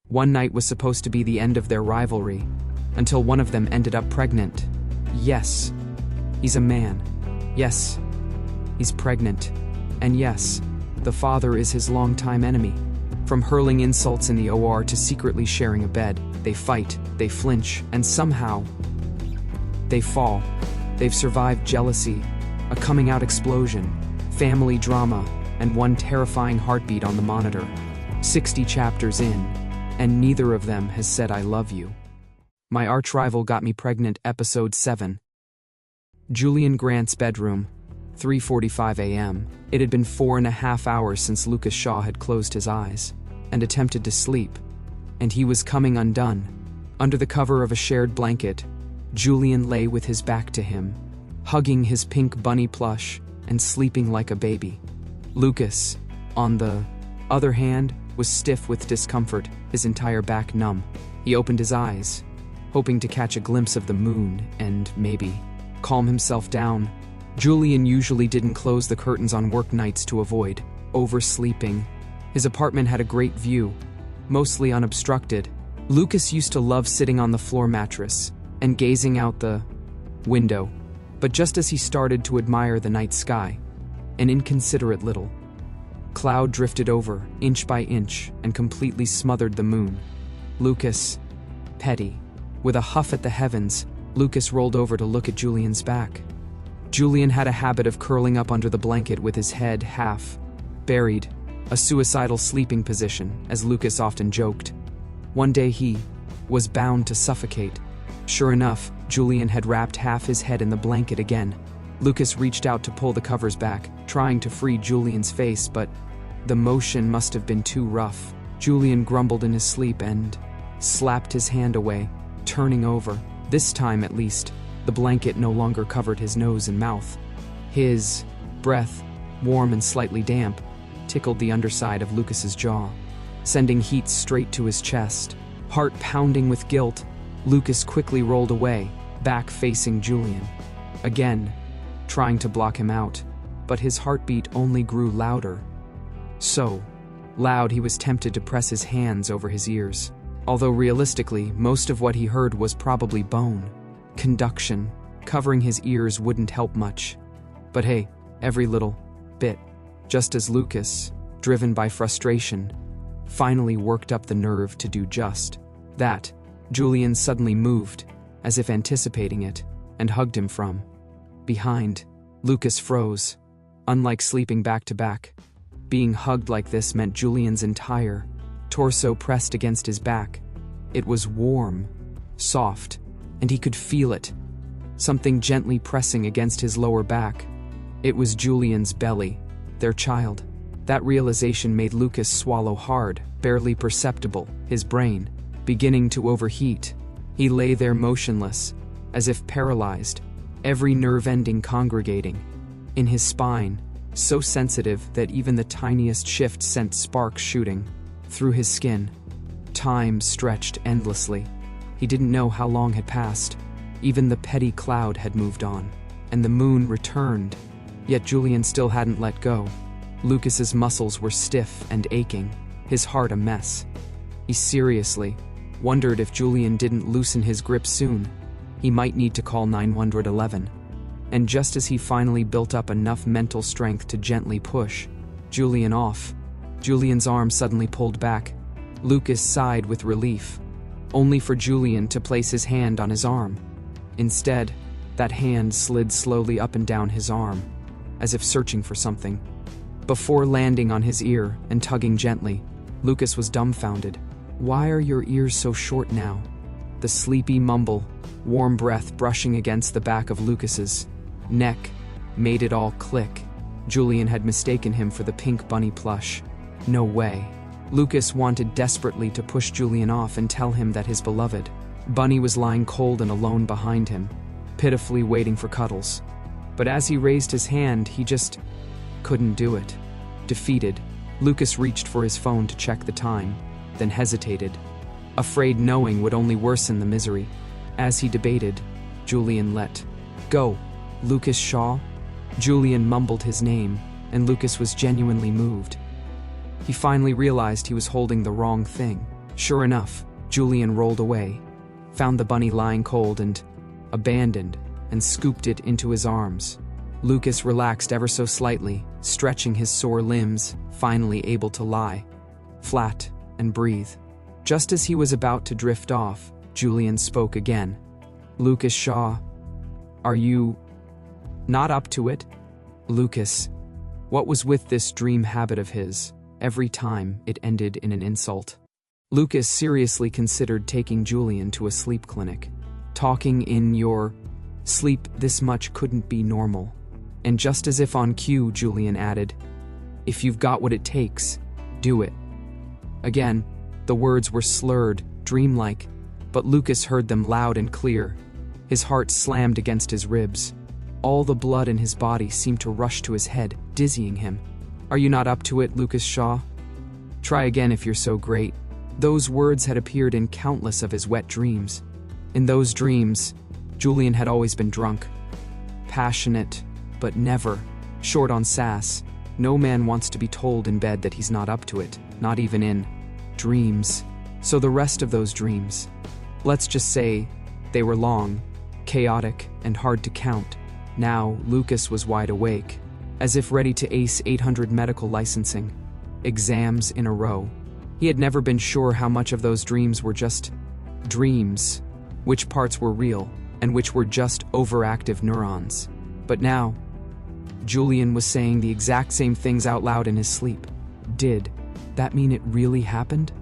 One night was supposed to be the end of their rivalry, until one of them ended up pregnant. Yes, he's a man. Yes, he's pregnant. And yes, the father is his longtime enemy. From hurling insults in the OR to secretly sharing a bed, they fight, they flinch, and somehow they fall. They've survived jealousy, a coming-out explosion, family drama, and one terrifying heartbeat on the monitor. 60 chapters in, and neither of them has said I love you. My Archrival Got Me Pregnant, Episode 7. Julian Grant's bedroom, 3:45 a.m. It had been 4.5 hours since Lucas Shaw had closed his eyes and attempted to sleep, and he was coming undone. Under the cover of a shared blanket, Julian lay with his back to him, hugging his pink bunny plush and sleeping like a baby. Lucas, on the other hand, was stiff with discomfort, his entire back numb. He opened his eyes, hoping to catch a glimpse of the moon and, maybe, calm himself down. Julian usually didn't close the curtains on work nights to avoid oversleeping. His apartment had a great view, mostly unobstructed. Lucas used to love sitting on the floor mattress and gazing out the window. But just as he started to admire the night sky, an inconsiderate little cloud drifted over, inch by inch, and completely smothered the moon. Lucas, petty, with a huff at the heavens, Lucas rolled over to look at Julian's back. Julian had a habit of curling up under the blanket with his head half buried, a suicidal sleeping position, as Lucas often joked. One day he was bound to suffocate. Sure enough, Julian had wrapped half his head in the blanket again. Lucas reached out to pull the covers back, trying to free Julian's face, but the motion must have been too rough. Julian grumbled in his sleep and slapped his hand away, turning over. This time, at least, the blanket no longer covered his nose and mouth. His breath, warm and slightly damp, tickled the underside of Lucas's jaw, sending heat straight to his chest. Heart pounding with guilt, Lucas quickly rolled away, back facing Julian. Again, trying to block him out, but his heartbeat only grew louder. So loud he was tempted to press his hands over his ears. Although realistically, most of what he heard was probably bone conduction. Covering his ears wouldn't help much. But hey, every little bit. Just as Lucas, driven by frustration, finally worked up the nerve to do just that, Julian suddenly moved, as if anticipating it, and hugged him from behind. Lucas froze. Unlike sleeping back to back, being hugged like this meant Julian's entire torso pressed against his back. It was warm, soft, and he could feel it, something gently pressing against his lower back. It was Julian's belly, their child. That realization made Lucas swallow hard, barely perceptible, his brain beginning to overheat. He lay there motionless, as if paralyzed, every nerve ending congregating in his spine, so sensitive that even the tiniest shift sent sparks shooting through his skin. Time stretched endlessly. He didn't know how long had passed. Even the petty cloud had moved on, and the moon returned. Yet Julian still hadn't let go. Lucas's muscles were stiff and aching, his heart a mess. He seriously wondered if Julian didn't loosen his grip soon, he might need to call 911. And just as he finally built up enough mental strength to gently push Julian off, Julian's arm suddenly pulled back. Lucas sighed with relief, only for Julian to place his hand on his arm. Instead, that hand slid slowly up and down his arm, as if searching for something. Before landing on his ear and tugging gently, Lucas was dumbfounded. "Why are your ears so short now?" The sleepy mumble, warm breath brushing against the back of Lucas's neck, made it all click. Julian had mistaken him for the pink bunny plush. No way. Lucas wanted desperately to push Julian off and tell him that his beloved bunny was lying cold and alone behind him, pitifully waiting for cuddles. But as he raised his hand, he just couldn't do it. Defeated, Lucas reached for his phone to check the time, then hesitated, afraid knowing would only worsen the misery. As he debated, Julian let go. "Lucas Shaw?" Julian mumbled his name, and Lucas was genuinely moved. He finally realized he was holding the wrong thing. Sure enough, Julian rolled away, found the bunny lying cold and abandoned, and scooped it into his arms. Lucas relaxed ever so slightly, stretching his sore limbs, finally able to lie flat and breathe. Just as he was about to drift off, Julian spoke again. "Lucas Shaw, are you not up to it?" Lucas, what was with this dream habit of his? Every time it ended in an insult. Lucas seriously considered taking Julian to a sleep clinic. Talking in your sleep this much couldn't be normal. And just as if on cue, Julian added, "If you've got what it takes, do it." Again, the words were slurred, dreamlike, but Lucas heard them loud and clear. His heart slammed against his ribs. All the blood in his body seemed to rush to his head, dizzying him. "Are you not up to it, Lucas Shaw? Try again if you're so great." Those words had appeared in countless of his wet dreams. In those dreams, Julian had always been drunk. Passionate, but never short on sass. No man wants to be told in bed that he's not up to it, not even in dreams. So the rest of those dreams, let's just say, they were long, chaotic, and hard to count. Now, Lucas was wide awake, as if ready to ace 800 medical licensing exams in a row. He had never been sure how much of those dreams were just dreams, which parts were real, and which were just overactive neurons. But now, Julian was saying the exact same things out loud in his sleep. Did that mean it really happened?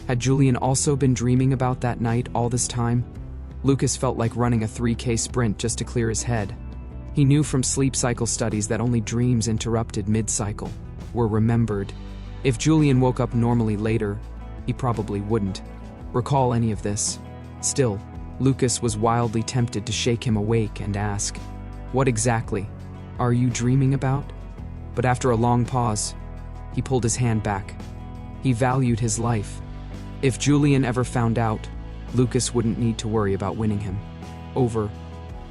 Had Julian also been dreaming about that night all this time? Lucas felt like running a 3K sprint just to clear his head. He knew from sleep cycle studies that only dreams interrupted mid-cycle were remembered. If Julian woke up normally later, he probably wouldn't recall any of this. Still, Lucas was wildly tempted to shake him awake and ask, "What exactly are you dreaming about?" But after a long pause, he pulled his hand back. He valued his life. If Julian ever found out, Lucas wouldn't need to worry about winning him over.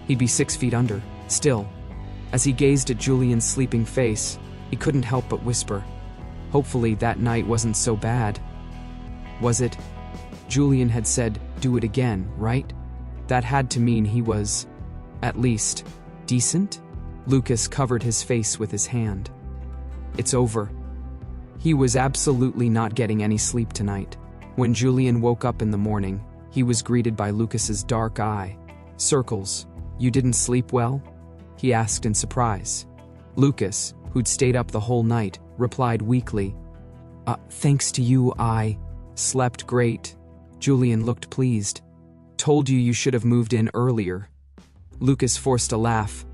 He'd be 6 feet under. Still, as he gazed at Julian's sleeping face, he couldn't help but whisper, "Hopefully that night wasn't so bad." Was it? Julian had said, "Do it again," right? That had to mean he was, at least, decent? Lucas covered his face with his hand. It's over. He was absolutely not getting any sleep tonight. When Julian woke up in the morning, he was greeted by Lucas's dark eye circles. "You didn't sleep well?" he asked in surprise. Lucas, who'd stayed up the whole night, replied weakly, Thanks to you, I slept great." Julian looked pleased. "Told you should have moved in earlier." Lucas forced a laugh.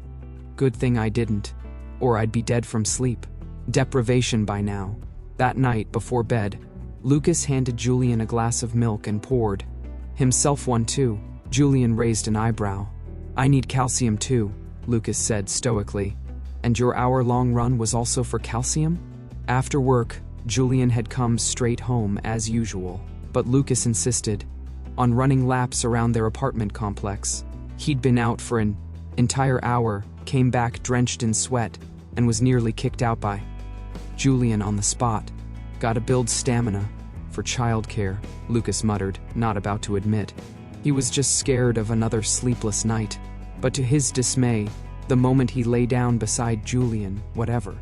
"Good thing I didn't, or I'd be dead from sleep deprivation by now." That night, before bed, Lucas handed Julian a glass of milk and poured himself one too. Julian raised an eyebrow. "I need calcium too," Lucas said stoically. "And your hour-long run was also for calcium?" After work, Julian had come straight home as usual, but Lucas insisted on running laps around their apartment complex. He'd been out for an entire hour, came back drenched in sweat, and was nearly kicked out by Julian on the spot. "Gotta build stamina for childcare," Lucas muttered, not about to admit. He was just scared of another sleepless night. But to his dismay, the moment he lay down beside Julian, whatever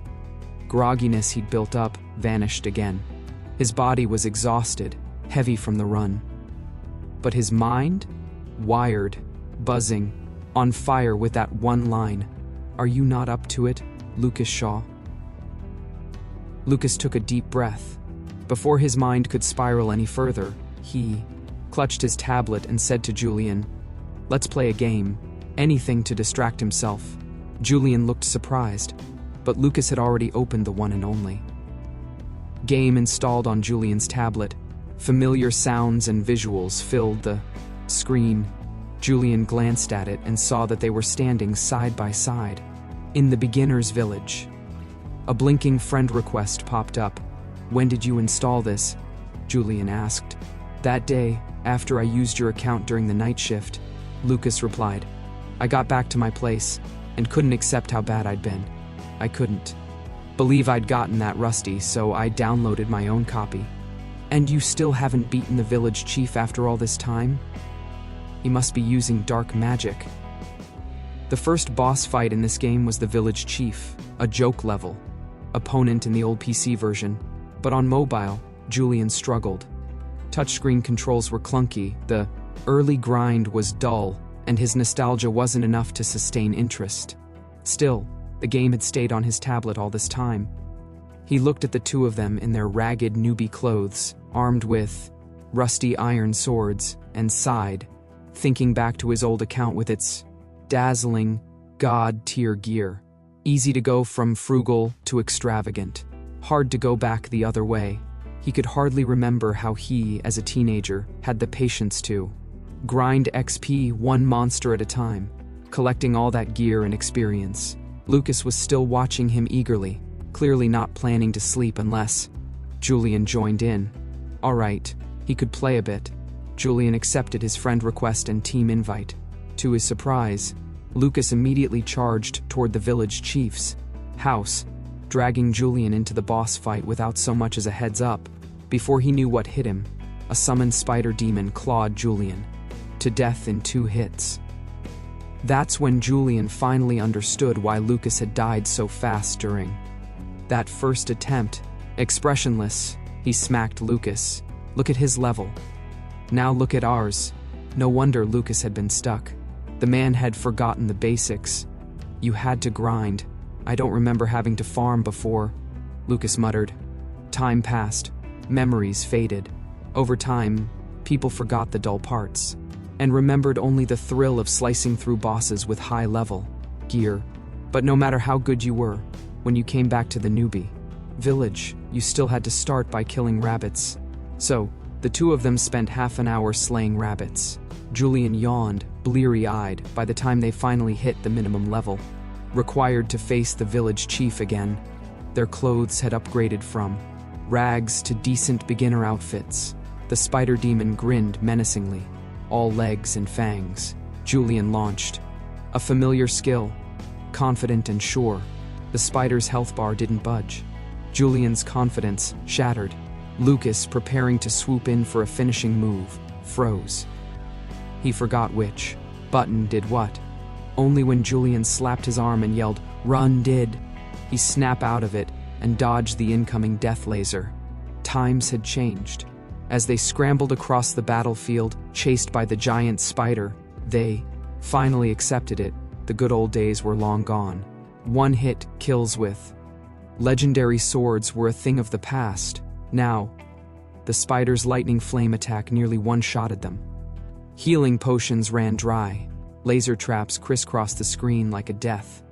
grogginess he'd built up vanished again. His body was exhausted, heavy from the run. But his mind? Wired, buzzing, on fire with that one line, "Are you not up to it, Lucas Shaw?" Lucas took a deep breath. Before his mind could spiral any further, he clutched his tablet and said to Julian, "Let's play a game. Anything to distract himself." Julian looked surprised, but Lucas had already opened the one and only game installed on Julian's tablet. Familiar sounds and visuals filled the screen. Julian glanced at it and saw that they were standing side by side in the beginner's village. A blinking friend request popped up. "When did you install this?" Julian asked. "That day, after I used your account during the night shift," Lucas replied. "I got back to my place and couldn't accept how bad I'd been. I couldn't believe I'd gotten that rusty, so I downloaded my own copy." And you still haven't beaten the village chief after all this time? He must be using dark magic. The first boss fight in this game was the village chief, a joke level opponent in the old PC version, but on mobile, Julian struggled. Touchscreen controls were clunky, the early grind was dull, and his nostalgia wasn't enough to sustain interest. Still, the game had stayed on his tablet all this time. He looked at the two of them in their ragged newbie clothes, armed with rusty iron swords, and sighed, thinking back to his old account with its dazzling, god-tier gear. Easy to go from frugal to extravagant. Hard to go back the other way. He could hardly remember how he, as a teenager, had the patience to grind XP one monster at a time, collecting all that gear and experience. Lucas was still watching him eagerly, clearly not planning to sleep unless Julian joined in. All right, he could play a bit. Julian accepted his friend request and team invite. To his surprise, Lucas immediately charged toward the village chief's house, dragging Julian into the boss fight without so much as a heads up. Before he knew what hit him, a summoned spider demon clawed Julian to death in 2 hits. That's when Julian finally understood why Lucas had died so fast during that first attempt. Expressionless, he smacked Lucas. Look at his level. Now look at ours. No wonder Lucas had been stuck. The man had forgotten the basics. You had to grind. I don't remember having to farm before, Lucas muttered. Time passed. Memories faded. Over time, people forgot the dull parts and remembered only the thrill of slicing through bosses with high-level gear. But no matter how good you were, when you came back to the newbie village, you still had to start by killing rabbits. So, the two of them spent half an hour slaying rabbits. Julian yawned, bleary-eyed, by the time they finally hit the minimum level required to face the village chief again. Their clothes had upgraded from rags to decent beginner outfits. The spider demon grinned menacingly, all legs and fangs. Julian launched a familiar skill, confident and sure. The spider's health bar didn't budge. Julian's confidence shattered. Lucas, preparing to swoop in for a finishing move, froze. He forgot which button did what. Only when Julian slapped his arm and yelled, "Run!" did he snap out of it and dodge the incoming death laser. Times had changed. As they scrambled across the battlefield, chased by the giant spider, they finally accepted it. The good old days were long gone. One-hit kills with legendary swords were a thing of the past. Now, the spider's lightning flame attack nearly one-shotted them. Healing potions ran dry. Laser traps crisscrossed the screen like a death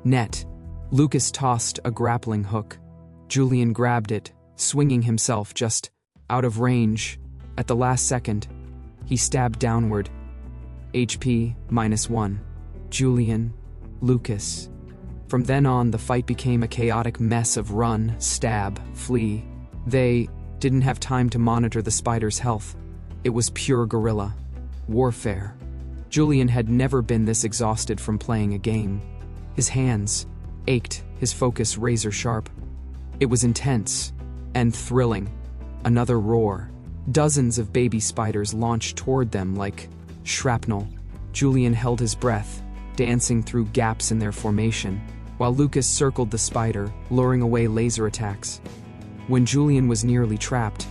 net. Lucas tossed a grappling hook. Julian grabbed it, swinging himself just out of range. At the last second, he stabbed downward. HP -1. Julian, Lucas. From then on, the fight became a chaotic mess of run, stab, flee. They didn't have time to monitor the spider's health. It was pure guerrilla warfare. Julian had never been this exhausted from playing a game. His hands ached, his focus razor sharp. It was intense and thrilling. Another roar. Dozens of baby spiders launched toward them like shrapnel. Julian held his breath, dancing through gaps in their formation, while Lucas circled the spider, luring away laser attacks. When Julian was nearly trapped,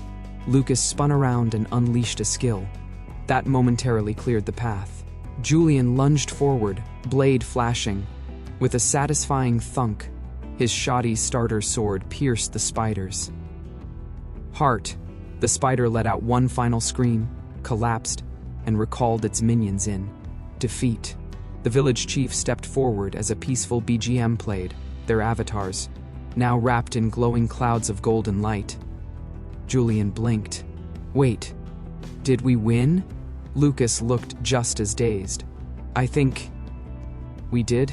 Lucas spun around and unleashed a skill. That momentarily cleared the path. Julian lunged forward, blade flashing. With a satisfying thunk, his shoddy starter sword pierced the spider's heart. The spider let out one final scream, collapsed, and recalled its minions in defeat. The village chief stepped forward as a peaceful BGM played, their avatars, now wrapped in glowing clouds of golden light. Julian blinked. Wait, did we win? Lucas looked just as dazed. I think we did?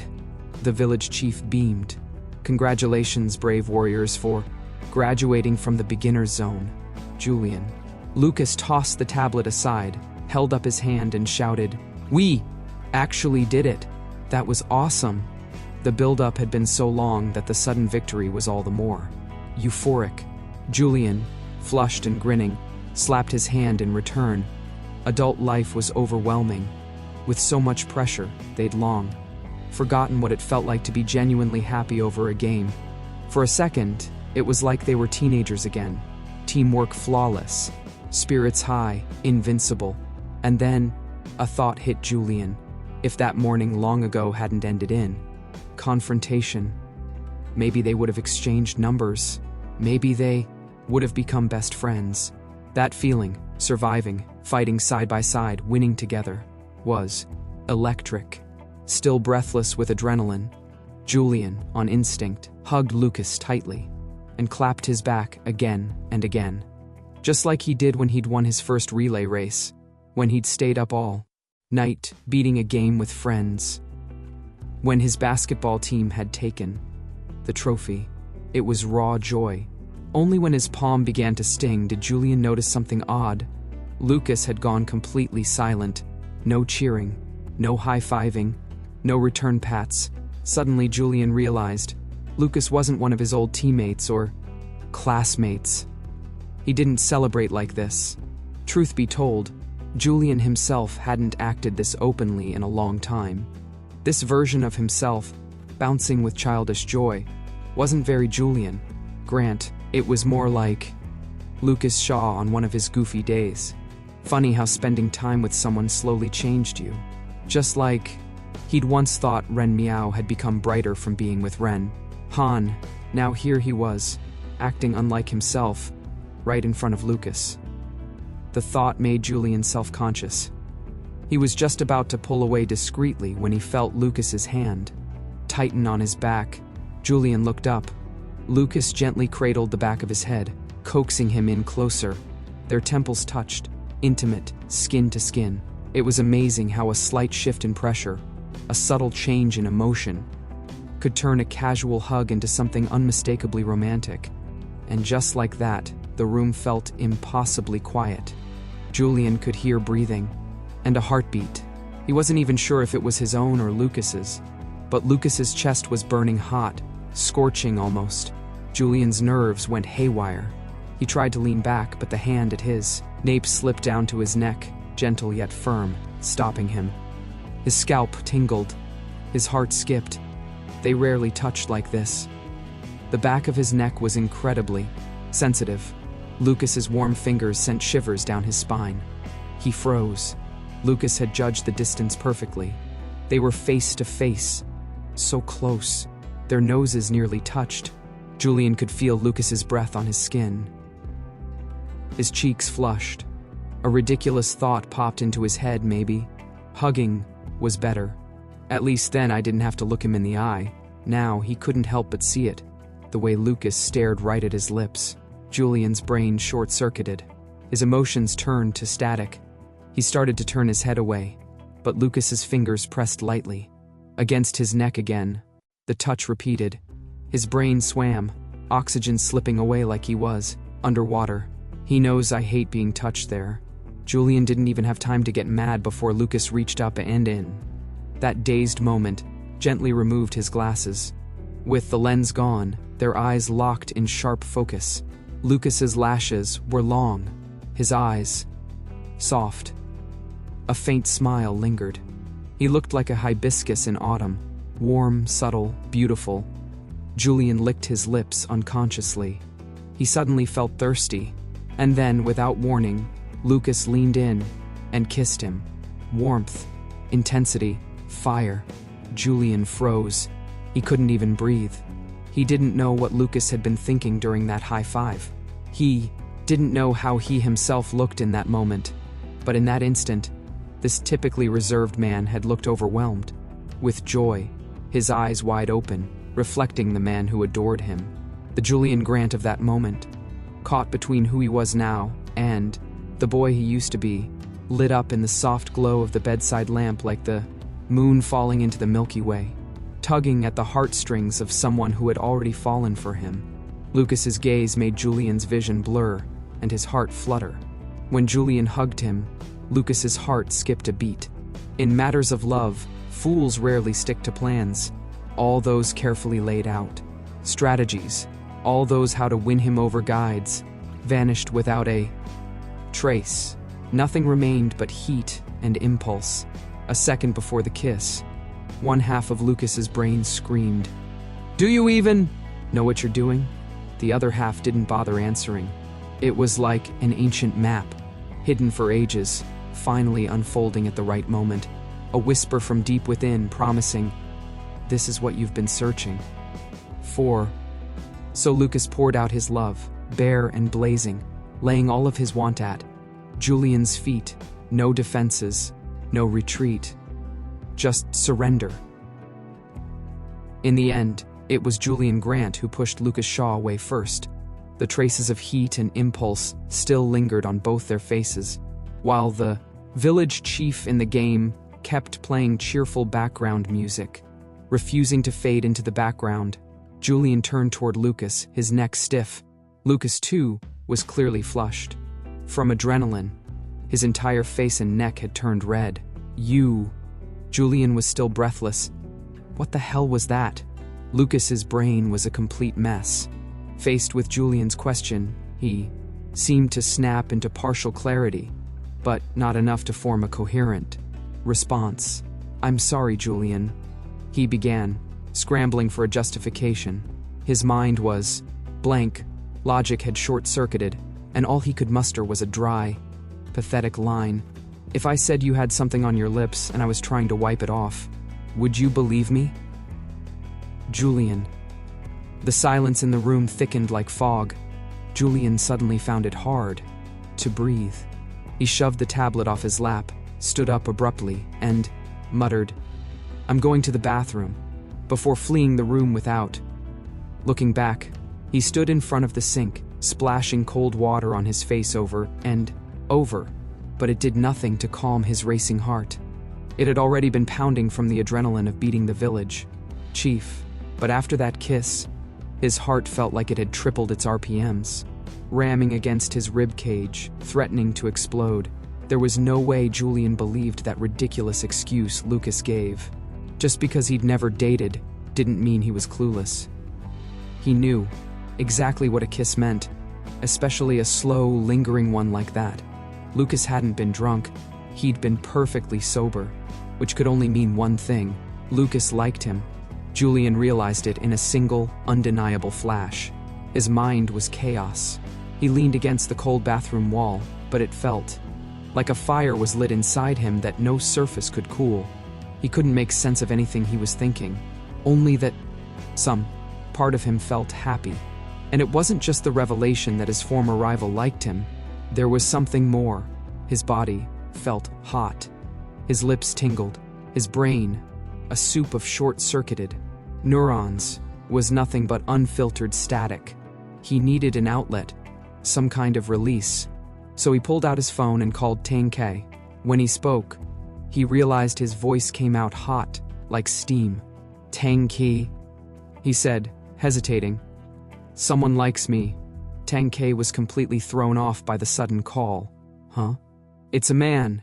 The village chief beamed. Congratulations, brave warriors, for graduating from the beginner's zone. Julian. Lucas tossed the tablet aside, held up his hand and shouted, "We actually did it. That was awesome." The build-up had been so long that the sudden victory was all the more euphoric. Julian, flushed and grinning, slapped his hand in return. Adult life was overwhelming. With so much pressure, they'd long forgotten what it felt like to be genuinely happy over a game. For a second, it was like they were teenagers again. Teamwork flawless, spirits high, invincible. And then, a thought hit Julian. If that morning long ago hadn't ended in confrontation, maybe they would have exchanged numbers. Maybe they would have become best friends. That feeling, surviving, fighting side by side, winning together, was electric. Still breathless with adrenaline, Julian, on instinct, hugged Lucas tightly and clapped his back again and again, just like he did when he'd won his first relay race, when he'd stayed up all night beating a game with friends, when his basketball team had taken the trophy. It was raw joy. Only when his palm began to sting did Julian notice something odd. Lucas had gone completely silent. No cheering, no high-fiving, no return pats. Suddenly Julian realized Lucas wasn't one of his old teammates or classmates. He didn't celebrate like this. Truth be told, Julian himself hadn't acted this openly in a long time. This version of himself, bouncing with childish joy, wasn't very Julian. Grant, it was more like Lucas Shaw on one of his goofy days. Funny how spending time with someone slowly changed you. Just like he'd once thought Ren Miao had become brighter from being with Ren Han. Now here he was, acting unlike himself, right in front of Lucas. The thought made Julian self-conscious. He was just about to pull away discreetly when he felt Lucas's hand tighten on his back. Julian looked up. Lucas gently cradled the back of his head, coaxing him in closer. Their temples touched, intimate, skin to skin. It was amazing how a slight shift in pressure, a subtle change in emotion, could turn a casual hug into something unmistakably romantic. And just like that, the room felt impossibly quiet. Julian could hear breathing and a heartbeat. He wasn't even sure if it was his own or Lucas's, but Lucas's chest was burning hot, scorching almost. Julian's nerves went haywire. He tried to lean back, but the hand at his nape slipped down to his neck, gentle yet firm, stopping him. His scalp tingled. His heart skipped. They rarely touched like this. The back of his neck was incredibly sensitive. Lucas's warm fingers sent shivers down his spine. He froze. Lucas had judged the distance perfectly. They were face to face, so close. Their noses nearly touched. Julian could feel Lucas's breath on his skin. His cheeks flushed. A ridiculous thought popped into his head, maybe. Hugging was better. At least then I didn't have to look him in the eye. Now he couldn't help but see it. The way Lucas stared right at his lips. Julian's brain short-circuited. His emotions turned to static. He started to turn his head away, but Lucas's fingers pressed lightly against his neck again. The touch repeated. His brain swam, oxygen slipping away like he was underwater. He knows I hate being touched there. Julian didn't even have time to get mad before Lucas reached up and in that dazed moment, gently removed his glasses. With the lens gone, their eyes locked in sharp focus. Lucas's lashes were long, his eyes soft. A faint smile lingered. He looked like a hibiscus in autumn, warm, subtle, beautiful. Julian licked his lips unconsciously. He suddenly felt thirsty, and then, without warning, Lucas leaned in and kissed him. Warmth, intensity, fire. Julian froze. He couldn't even breathe. He didn't know what Lucas had been thinking during that high five. He didn't know how he himself looked in that moment. But in that instant, this typically reserved man had looked overwhelmed, with joy, his eyes wide open, reflecting the man who adored him. The Julian Grant of that moment, caught between who he was now and the boy he used to be, lit up in the soft glow of the bedside lamp like the moon falling into the Milky Way, tugging at the heartstrings of someone who had already fallen for him. Lucas's gaze made Julian's vision blur and his heart flutter. When Julian hugged him, Lucas's heart skipped a beat. In matters of love, fools rarely stick to plans, all those carefully laid out. Strategies, all those how to win him over guides. vanished without a trace. Nothing remained but heat and impulse. A second before the kiss, one half of Lucas's brain screamed, "Do you even know what you're doing?" The other half didn't bother answering. It was like an ancient map, hidden for ages, finally unfolding at the right moment. A whisper from deep within promising, "This is what you've been searching for." So Lucas poured out his love, bare and blazing, laying all of his want at Julian's feet. No defenses, no retreat, just surrender. In the end, it was Julian Grant who pushed Lucas Shaw away first. The traces of heat and impulse still lingered on both their faces, while the village chief in the game kept playing cheerful background music. Refusing to fade into the background, Julian turned toward Lucas, his neck stiff. Lucas, too, was clearly flushed. From adrenaline, his entire face and neck had turned red. "You..." Julian was still breathless. What the hell was that? Lucas's brain was a complete mess. Faced with Julian's question, he seemed to snap into partial clarity, but not enough to form a coherent response. "I'm sorry, Julian," he began, scrambling for a justification. His mind was blank, logic had short-circuited, and all he could muster was a dry, pathetic line. "If I said you had something on your lips and I was trying to wipe it off, would you believe me?" Julian. The silence in the room thickened like fog. Julian suddenly found it hard to breathe. He shoved the tablet off his lap, stood up abruptly, and muttered, "I'm going to the bathroom," before fleeing the room without looking back. He stood in front of the sink, splashing cold water on his face over and over, but it did nothing to calm his racing heart. It had already been pounding from the adrenaline of beating the village chief, but after that kiss, his heart felt like it had tripled its RPMs, ramming against his rib cage, threatening to explode. There was no way Julian believed that ridiculous excuse Lucas gave. Just because he'd never dated didn't mean he was clueless. He knew exactly what a kiss meant, especially a slow, lingering one like that. Lucas hadn't been drunk, he'd been perfectly sober, which could only mean one thing: Lucas liked him. Julian realized it in a single, undeniable flash. His mind was chaos. He leaned against the cold bathroom wall, but it felt like a fire was lit inside him that no surface could cool. He couldn't make sense of anything he was thinking, only that some part of him felt happy. And it wasn't just the revelation that his former rival liked him. There was something more. His body felt hot. His lips tingled. His brain, a soup of short-circuited neurons, was nothing but unfiltered static. He needed an outlet, some kind of release. So he pulled out his phone and called Tang K. When he spoke, he realized his voice came out hot, like steam. "Tang K," he said, hesitating. "Someone likes me." Tang K was completely thrown off by the sudden call. "Huh? It's a man,"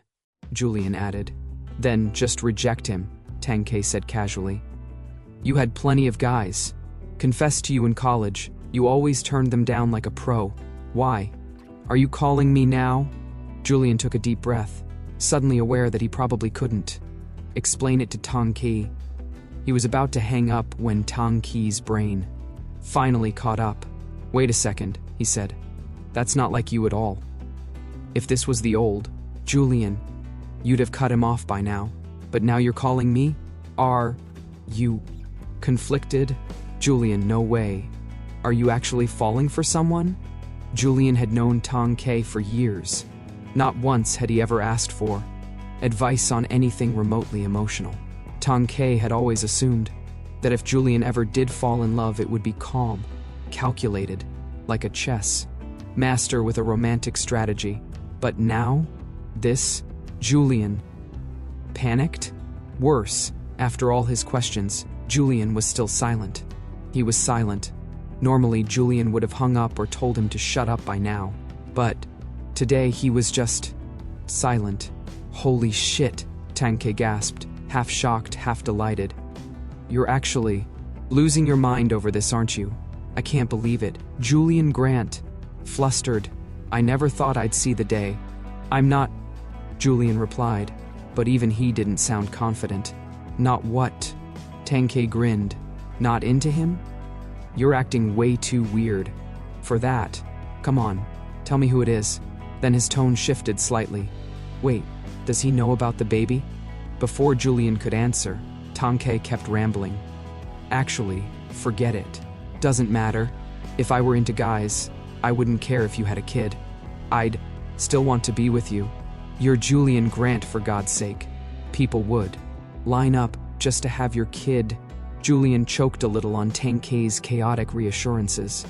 Julian added. "Then just reject him," Tang K said casually. "You had plenty of guys. Confessed to you in college, you always turned them down like a pro. Why? Are you calling me now?" Julian took a deep breath, suddenly aware that he probably couldn't explain it to Tang Ki. He was about to hang up when Tang Ki's brain finally caught up. "Wait a second," he said. "That's not like you at all. If this was the old Julian, you'd have cut him off by now. But now you're calling me? Are you conflicted?" "Julian, no way. Are you actually falling for someone?" Julian had known Tang K for years. Not once had he ever asked for advice on anything remotely emotional. Tang K had always assumed that if Julian ever did fall in love, it would be calm, calculated, like a chess master with a romantic strategy. But now, this Julian panicked? Worse, after all his questions, Julian was still silent. He was silent. Normally, Julian would have hung up or told him to shut up by now. But today he was just silent. "Holy shit," Tang Ke gasped, half shocked, half delighted. "You're actually losing your mind over this, aren't you? I can't believe it." Julian Grant Flustered, "I never thought I'd see the day." "I'm not," Julian replied, but even he didn't sound confident. "Not what?" Tangke grinned. "Not into him? You're acting way too weird for that. Come on, tell me who it is." Then his tone shifted slightly. "Wait, does he know about the baby?" Before Julian could answer, Tangke kept rambling. "Actually, forget it. Doesn't matter. If I were into guys, I wouldn't care if you had a kid. I'd still want to be with you. You're Julian Grant, for God's sake. People would line up just to have your kid." Julian choked a little on Tangke's chaotic reassurances.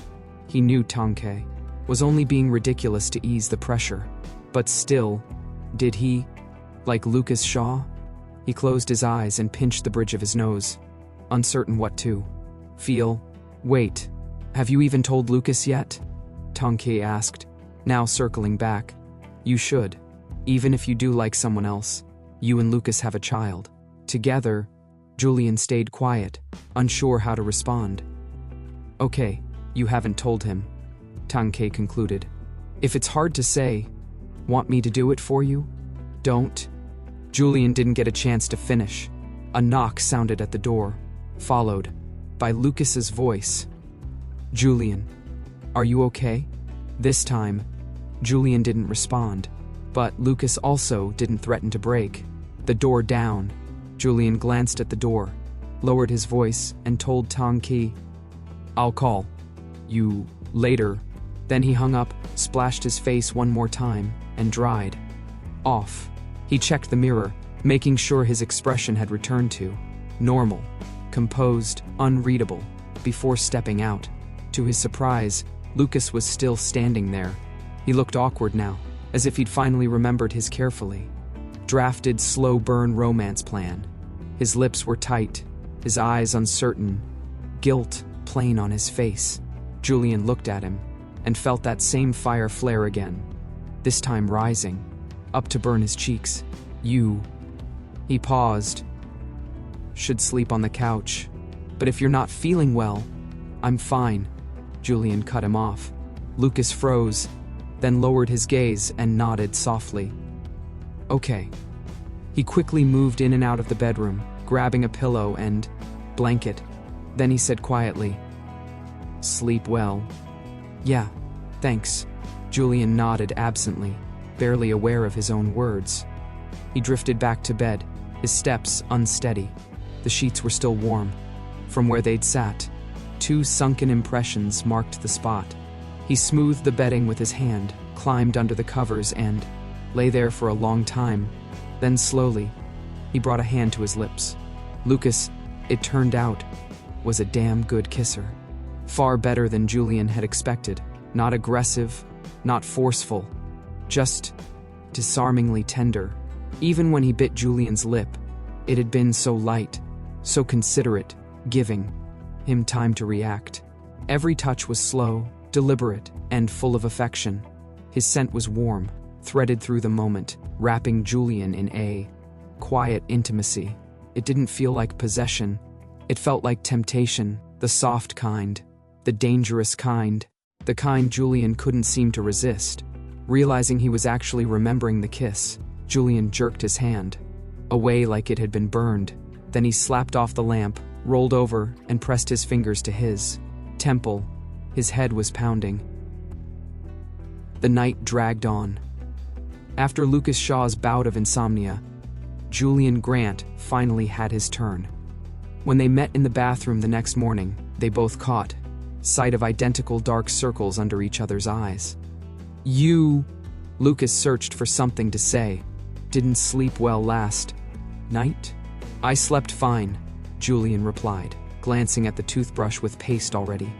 He knew Tangke was only being ridiculous to ease the pressure. But still, did he? Like Lucas Shaw? He closed his eyes and pinched the bridge of his nose, uncertain what to feel. "Wait, have you even told Lucas yet?" Tangke asked, now circling back. "You should. Even if you do like someone else, you and Lucas have a child together." Julian stayed quiet, unsure how to respond. "Okay, you haven't told him," Tangke concluded. "If it's hard to say, want me to do it for you?" "Don't." Julian didn't get a chance to finish. A knock sounded at the door, followed by Lucas's voice. "Julian, are you okay?" This time, Julian didn't respond, but Lucas also didn't threaten to break the door down. Julian glanced at the door, lowered his voice, and told Tangke, "I'll call you later." Then he hung up, splashed his face one more time, and dried off. He checked the mirror, making sure his expression had returned to normal, composed, unreadable, before stepping out. To his surprise, Lucas was still standing there. He looked awkward now, as if he'd finally remembered his carefully drafted slow-burn romance plan. His lips were tight, his eyes uncertain, guilt plain on his face. Julian looked at him and felt that same fire flare again, this time rising, up to burn his cheeks. "You..." He paused. "Should sleep on the couch. But if you're not feeling well..." "I'm fine," Julian cut him off. Lucas froze, then lowered his gaze and nodded softly. "Okay." He quickly moved in and out of the bedroom, grabbing a pillow and blanket. Then he said quietly, "Sleep well." "Yeah, thanks." Julian nodded absently, barely aware of his own words. He drifted back to bed, his steps unsteady. The sheets were still warm. From where they'd sat, 2 sunken impressions marked the spot. He smoothed the bedding with his hand, climbed under the covers, and lay there for a long time. Then slowly, he brought a hand to his lips. Lucas, it turned out, was a damn good kisser. Far better than Julian had expected. Not aggressive, not forceful, just disarmingly tender. Even when he bit Julian's lip, it had been so light, so considerate, giving him time to react. Every touch was slow, deliberate, and full of affection. His scent was warm, threaded through the moment, wrapping Julian in a quiet intimacy. It didn't feel like possession. It felt like temptation, the soft kind, the dangerous kind, the kind Julian couldn't seem to resist. Realizing he was actually remembering the kiss, Julian jerked his hand away like it had been burned. Then he slapped off the lamp, rolled over, and pressed his fingers to his temple. His head was pounding. The night dragged on. After Lucas Shaw's bout of insomnia, Julian Grant finally had his turn. When they met in the bathroom the next morning, they both caught sight of identical dark circles under each other's eyes. "You..." Lucas searched for something to say. "Didn't sleep well last night?" "I slept fine," Julian replied, glancing at the toothbrush with paste already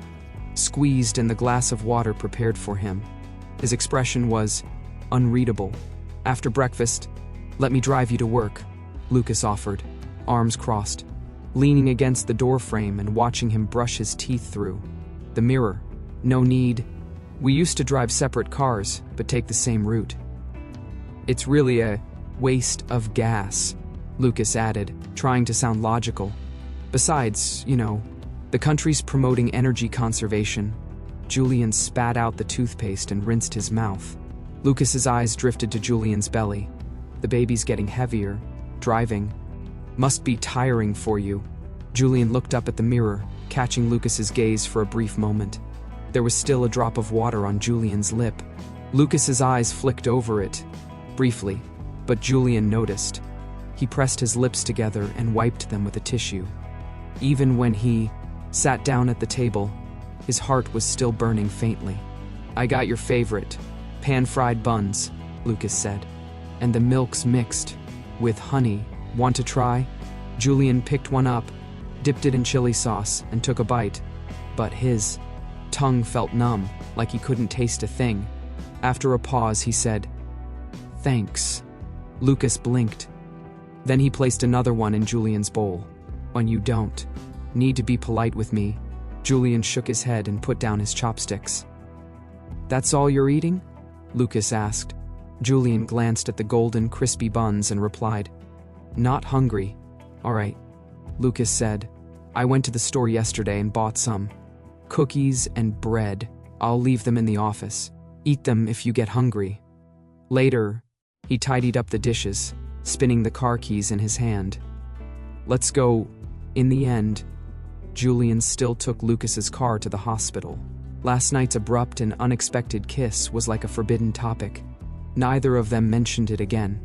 squeezed and the glass of water prepared for him. His expression was unreadable. "After breakfast, let me drive you to work," Lucas offered, arms crossed, leaning against the doorframe and watching him brush his teeth through the mirror. "No need. We used to drive separate cars, but take the same route. It's really a waste of gas," Lucas added, trying to sound logical. "Besides, the country's promoting energy conservation. Julian spat out the toothpaste and rinsed his mouth. Lucas's eyes drifted to Julian's belly. The baby's getting heavier. Driving must be tiring for you. Julian looked up at the mirror, catching Lucas's gaze for a brief moment. There was still a drop of water on Julian's lip. Lucas's eyes flicked over it, briefly, but Julian noticed. He pressed his lips together and wiped them with a tissue. Even when he sat down at the table, his heart was still burning faintly. "I got your favorite, pan-fried buns," Lucas said. "And the milk's mixed with honey. Want to try?" Julian picked one up, dipped it in chili sauce, and took a bite. But his tongue felt numb, like he couldn't taste a thing. After a pause, he said, "Thanks." Lucas blinked. Then he placed another one in Julian's bowl. "When you don't need to be polite with me." Julian shook his head and put down his chopsticks. "That's all you're eating?" Lucas asked. Julian glanced at the golden, crispy buns and replied, "Not hungry." "All right," Lucas said. "I went to the store yesterday and bought some cookies and bread. I'll leave them in the office. Eat them if you get hungry." Later, he tidied up the dishes, spinning the car keys in his hand. "Let's go." In the end, Julian still took Lucas's car to the hospital. Last night's abrupt and unexpected kiss was like a forbidden topic. Neither of them mentioned it again,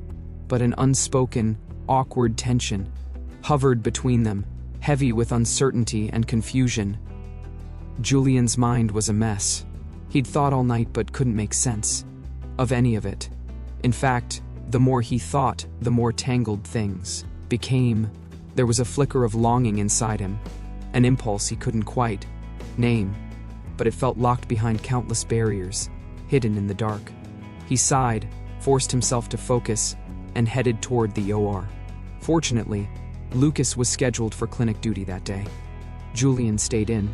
but an unspoken, awkward tension hovered between them, heavy with uncertainty and confusion. Julian's mind was a mess. He'd thought all night but couldn't make sense of any of it. In fact, the more he thought, the more tangled things became. There was a flicker of longing inside him, an impulse he couldn't quite name, but it felt locked behind countless barriers, hidden in the dark. He sighed, forced himself to focus, and headed toward the OR. Fortunately, Lucas was scheduled for clinic duty that day. Julian stayed in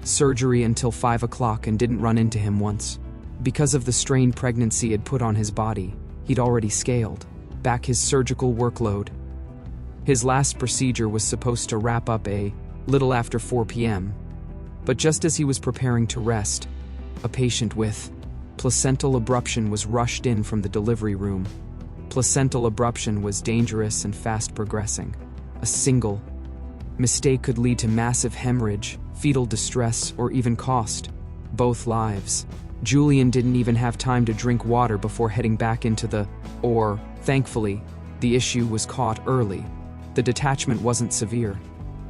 surgery until 5 o'clock and didn't run into him once. Because of the strain pregnancy had put on his body, he'd already scaled back his surgical workload. His last procedure was supposed to wrap up a little after 4 p.m., but just as he was preparing to rest, a patient with placental abruption was rushed in from the delivery room. Placental abruption was dangerous and fast progressing. A single mistake could lead to massive hemorrhage, fetal distress, or even cost both lives. Julian didn't even have time to drink water before heading back into the OR. Thankfully, the issue was caught early. The detachment wasn't severe.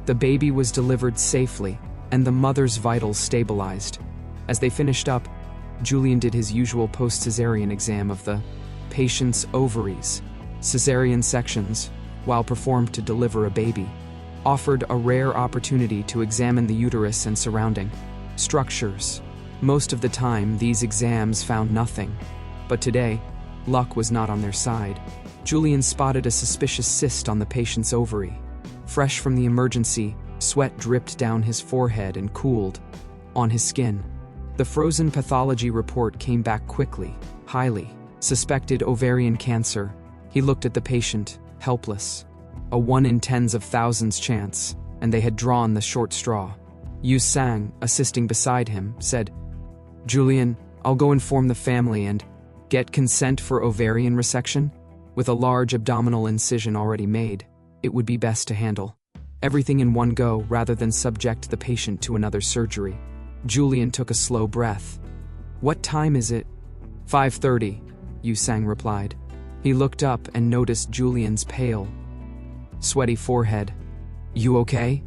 The baby was delivered safely, and the mother's vitals stabilized. As they finished up, Julian did his usual post-cesarean exam of the patient's ovaries. Cesarean sections, while performed to deliver a baby, offered a rare opportunity to examine the uterus and surrounding structures. Most of the time, these exams found nothing, but today, luck was not on their side. Julian spotted a suspicious cyst on the patient's ovary. Fresh from the emergency, sweat dripped down his forehead and cooled on his skin. The frozen pathology report came back quickly. Highly suspected ovarian cancer. He looked at the patient, helpless. A 1 in tens of thousands chance, and they had drawn the short straw. Yu Sang, assisting beside him, said, "Julian, I'll go inform the family and get consent for ovarian resection. With a large abdominal incision already made, it would be best to handle everything in one go rather than subject the patient to another surgery." Julian took a slow breath. "What time is it?" 5:30, Yu Sang replied. He looked up and noticed Julian's pale, sweaty forehead. "You okay?"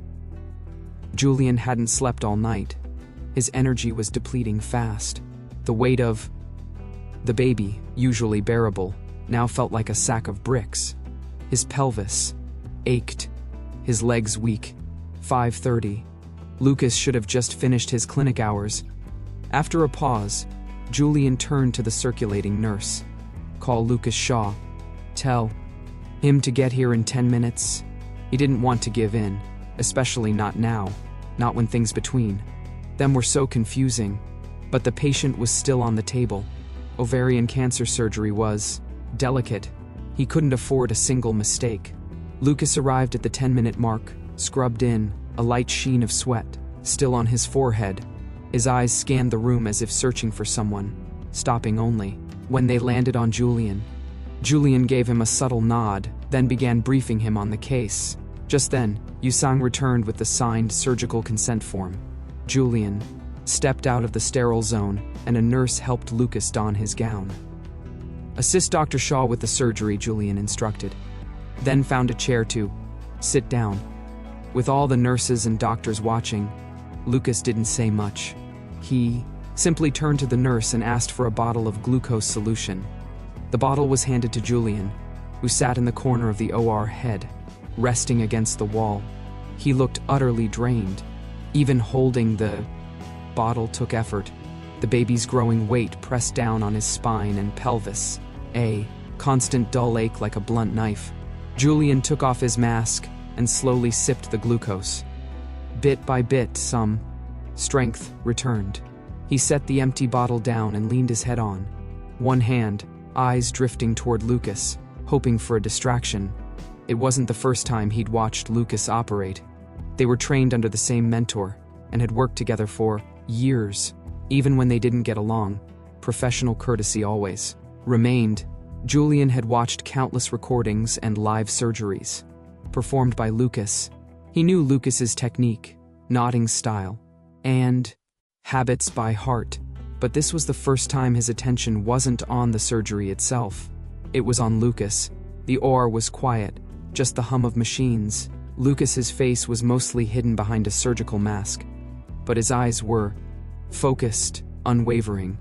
Julian hadn't slept all night. His energy was depleting fast. The weight of the baby, usually bearable, now felt like a sack of bricks. His pelvis ached, his legs weak. 5:30. Lucas should have just finished his clinic hours. After a pause, Julian turned to the circulating nurse. "Call Lucas Shaw. Tell him to get here in 10 minutes. He didn't want to give in, especially not now, not when things between them were so confusing. But the patient was still on the table. Ovarian cancer surgery was delicate. He couldn't afford a single mistake. Lucas arrived at the 10-minute mark, scrubbed in, a light sheen of sweat still on his forehead. His eyes scanned the room as if searching for someone, stopping only when they landed on Julian. Julian gave him a subtle nod, then began briefing him on the case. Just then, Yusang returned with the signed surgical consent form. Julian stepped out of the sterile zone, and a nurse helped Lucas don his gown. "Assist Dr. Shaw with the surgery," Julian instructed. Then found a chair to sit down. With all the nurses and doctors watching, Lucas didn't say much. He simply turned to the nurse and asked for a bottle of glucose solution. The bottle was handed to Julian, who sat in the corner of the OR head, resting against the wall. He looked utterly drained. Even holding the bottle took effort. The baby's growing weight pressed down on his spine and pelvis, a constant dull ache like a blunt knife. Julian took off his mask and slowly sipped the glucose. Bit by bit, some strength returned. He set the empty bottle down and leaned his head on, one hand, eyes drifting toward Lucas, hoping for a distraction. It wasn't the first time he'd watched Lucas operate. They were trained under the same mentor and had worked together for years. Even when they didn't get along, professional courtesy always remained. Julian had watched countless recordings and live surgeries performed by Lucas. He knew Lucas's technique, nodding style, and habits by heart. But this was the first time his attention wasn't on the surgery itself. It was on Lucas. The OR was quiet, just the hum of machines. Lucas's face was mostly hidden behind a surgical mask, but his eyes were focused, unwavering.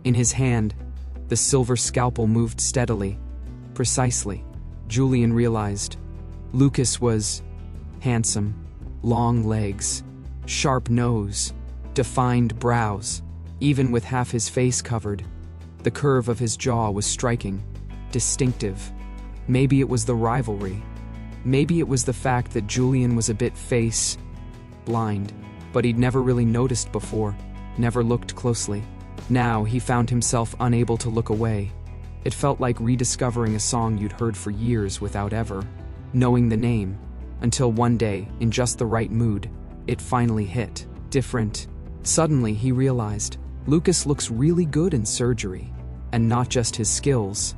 In his hand, the silver scalpel moved steadily, precisely. Julian realized Lucas was handsome, long legs, sharp nose, defined brows. Even with half his face covered, the curve of his jaw was striking, distinctive. Maybe it was the rivalry. Maybe it was the fact that Julian was a bit face blind, but he'd never really noticed before, never looked closely. Now he found himself unable to look away. It felt like rediscovering a song you'd heard for years without ever knowing the name, until one day, in just the right mood, it finally hit. Different. Suddenly he realized, Lucas looks really good in surgery, and not just his skills.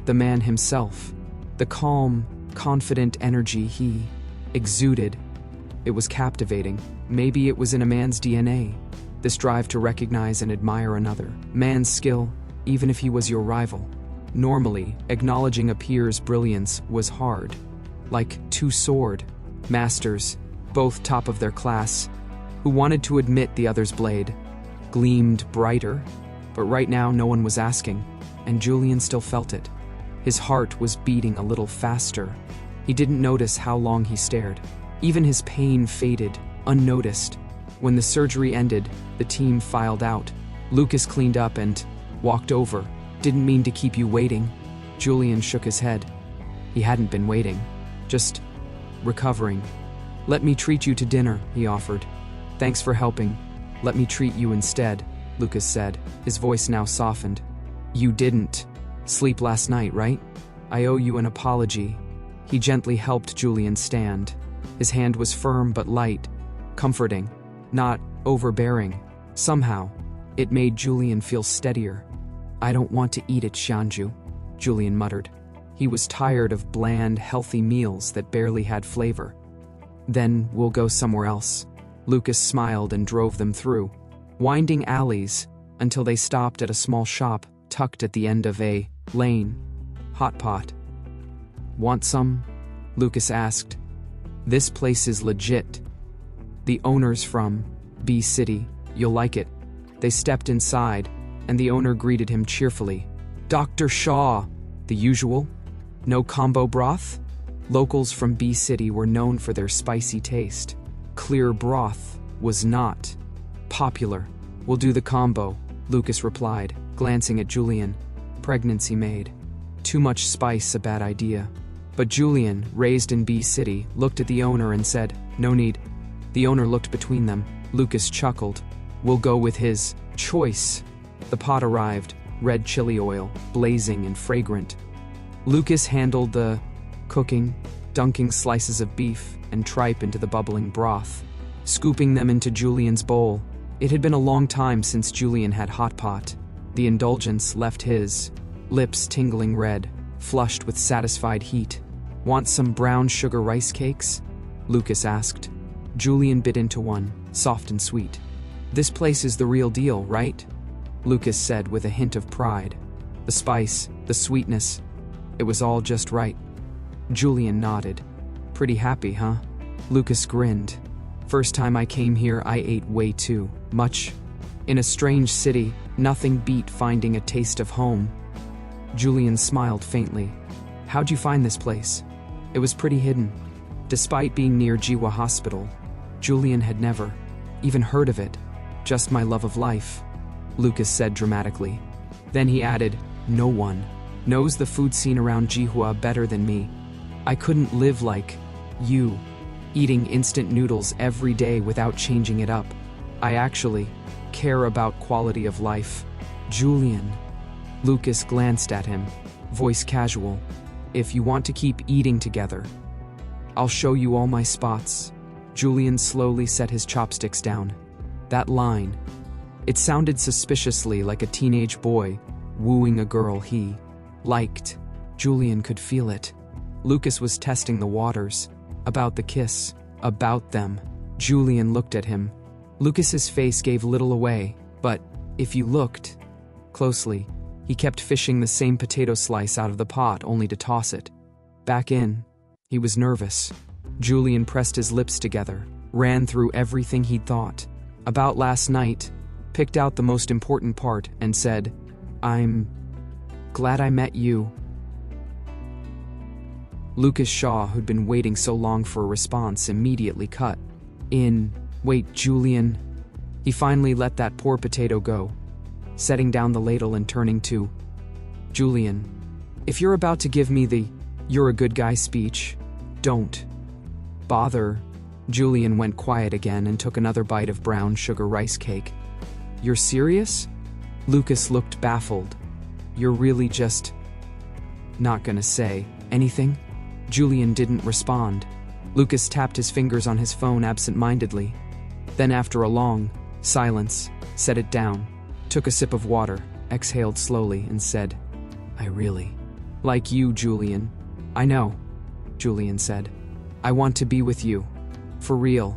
The man himself, the calm, confident energy he exuded. It was captivating. Maybe it was in a man's DNA, this drive to recognize and admire another man's skill, even if he was your rival. Normally, acknowledging a peer's brilliance was hard. Like two sword masters, both top of their class, who wanted to admit the other's blade gleamed brighter. But right now no one was asking, and Julian still felt it. His heart was beating a little faster. He didn't notice how long he stared. Even his pain faded, unnoticed. When the surgery ended, the team filed out. Lucas cleaned up and walked over. "Didn't mean to keep you waiting." Julian shook his head. He hadn't been waiting, just recovering. "Let me treat you to dinner," he offered. "Thanks for helping. Let me treat you instead," Lucas said, his voice now softened. "You didn't sleep last night, right? I owe you an apology." He gently helped Julian stand. His hand was firm but light, comforting, not overbearing. Somehow, it made Julian feel steadier. "I don't want to eat at Xianju," Julian muttered. He was tired of bland, healthy meals that barely had flavor. "Then we'll go somewhere else." Lucas smiled and drove them through winding alleys until they stopped at a small shop tucked at the end of a lane. Hotpot. "Want some?" Lucas asked. "This place is legit. The owner's from B City. You'll like it." They stepped inside, and the owner greeted him cheerfully. "Dr. Shaw, the usual? No combo broth?" Locals from B City were known for their spicy taste. Clear broth was not popular. "We'll do the combo," Lucas replied, glancing at Julian. Pregnancy made too much spice a bad idea. But Julian, raised in B City, looked at the owner and said, "No need." The owner looked between them. Lucas chuckled. "We'll go with his choice." The pot arrived, red chili oil, blazing and fragrant. Lucas handled the cooking, dunking slices of beef and tripe into the bubbling broth, scooping them into Julian's bowl. It had been a long time since Julian had Hotpot. The indulgence left his lips tingling red, flushed with satisfied heat. "Want some brown sugar rice cakes?" Lucas asked. Julian bit into one, soft and sweet. "This place is the real deal, right?" Lucas said with a hint of pride. The spice, the sweetness, it was all just right. Julian nodded. "Pretty happy, huh?" Lucas grinned. "First time I came here, I ate way too much. In a strange city, nothing beat finding a taste of home." Julian smiled faintly. "How'd you find this place?" It was pretty hidden. Despite being near Jiwa Hospital, Julian had never even heard of it. "Just my love of life," Lucas said dramatically. Then he added, "No one knows the food scene around Jihua better than me. I couldn't live like you, eating instant noodles every day without changing it up. I actually care about quality of life." "Julian." Lucas glanced at him, voice casual. "If you want to keep eating together, I'll show you all my spots." Julian slowly set his chopsticks down. That line, it sounded suspiciously like a teenage boy wooing a girl he liked. Julian could feel it. Lucas was testing the waters. About the kiss. About them. Julian looked at him. Lucas's face gave little away, but if you looked closely, he kept fishing the same potato slice out of the pot only to toss it back in. He was nervous. Julian pressed his lips together, ran through everything he'd thought about last night, picked out the most important part, and said, "I'm glad I met you." Lucas Shaw, who'd been waiting so long for a response, immediately cut in. "Wait, Julian." He finally let that poor potato go, setting down the ladle and turning to Julian. "If you're about to give me the 'you're a good guy' speech, don't bother." Julian went quiet again and took another bite of brown sugar rice cake. "You're serious?" Lucas looked baffled. "You're really just not gonna say anything?" Julian didn't respond. Lucas tapped his fingers on his phone absent-mindedly. Then, after a long silence, set it down, took a sip of water, exhaled slowly, and said, "I really like you, Julian." "I know," Julian said. "I want to be with you. For real."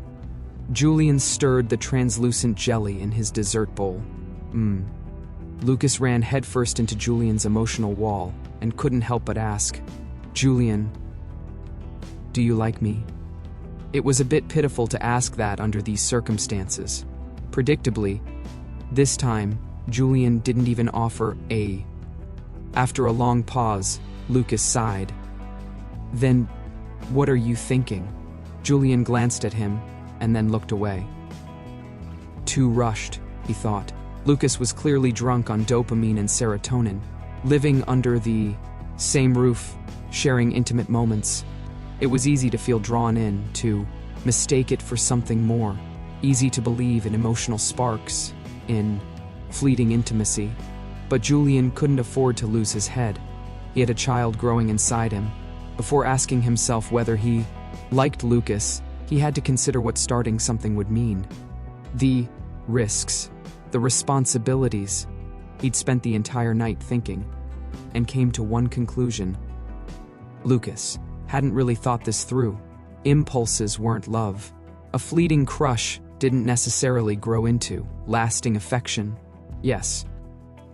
Julian stirred the translucent jelly in his dessert bowl. Lucas ran headfirst into Julian's emotional wall and couldn't help but ask, "Julian, do you like me?" It was a bit pitiful to ask that under these circumstances. Predictably, this time, Julian didn't even offer a. After a long pause, Lucas sighed. "Then, what are you thinking?" Julian glanced at him and then looked away. Too rushed, he thought. Lucas was clearly drunk on dopamine and serotonin, living under the same roof, sharing intimate moments. It was easy to feel drawn in, to mistake it for something more, easy to believe in emotional sparks, in fleeting intimacy. But Julian couldn't afford to lose his head. He had a child growing inside him. Before asking himself whether he liked Lucas, he had to consider what starting something would mean. The risks, the responsibilities. He'd spent the entire night thinking, and came to one conclusion. Lucas hadn't really thought this through. Impulses weren't love. A fleeting crush didn't necessarily grow into lasting affection. Yes,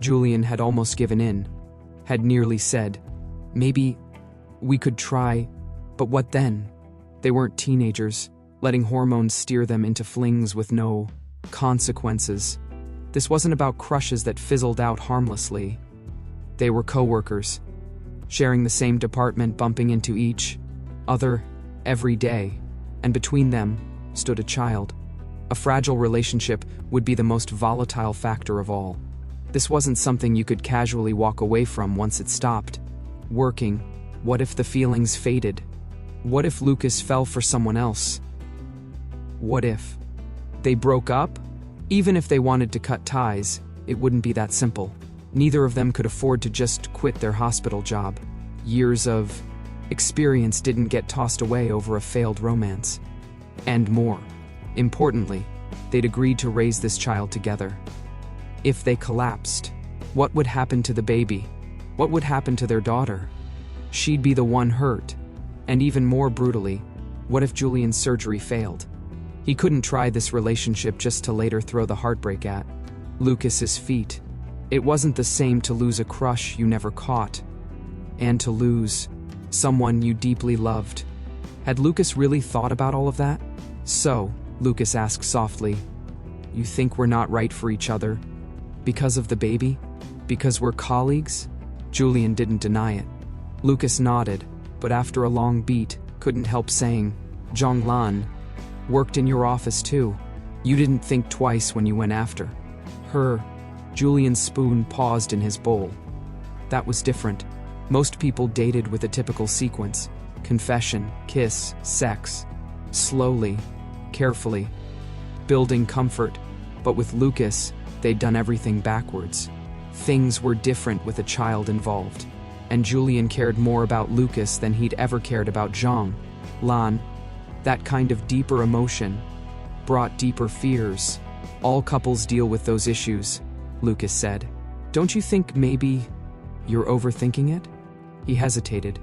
Julian had almost given in, had nearly said, "Maybe we could try," but what then? They weren't teenagers, letting hormones steer them into flings with no consequences. This wasn't about crushes that fizzled out harmlessly. They were co-workers, sharing the same department, bumping into each other every day, and between them stood a child. A fragile relationship would be the most volatile factor of all. This wasn't something you could casually walk away from once it stopped working. What if the feelings faded? What if Lucas fell for someone else? What if they broke up? Even if they wanted to cut ties, it wouldn't be that simple. Neither of them could afford to just quit their hospital job. Years of experience didn't get tossed away over a failed romance. And more importantly, They'd agreed to raise this child together. If they collapsed, what would happen to the baby? What would happen to their daughter? She'd be the one hurt. And even more brutally, what if Julian's surgery failed? He couldn't try this relationship just to later throw the heartbreak at Lucas's feet. It wasn't the same to lose a crush you never caught, and to lose someone you deeply loved. Had Lucas really thought about all of that? So, Lucas asked softly, "You think we're not right for each other? Because of the baby? Because we're colleagues?" Julian didn't deny it. Lucas nodded, but after a long beat, couldn't help saying, "Zhonglan worked in your office too. You didn't think twice when you went after her." Julian's spoon paused in his bowl. That was different. Most people dated with a typical sequence: confession, kiss, sex. Slowly, carefully, building comfort. But with Lucas, they'd done everything backwards. Things were different with a child involved. And Julian cared more about Lucas than he'd ever cared about Zhonglan. That kind of deeper emotion brought deeper fears. All couples deal with those issues, Lucas said. "Don't you think maybe you're overthinking it?" He hesitated.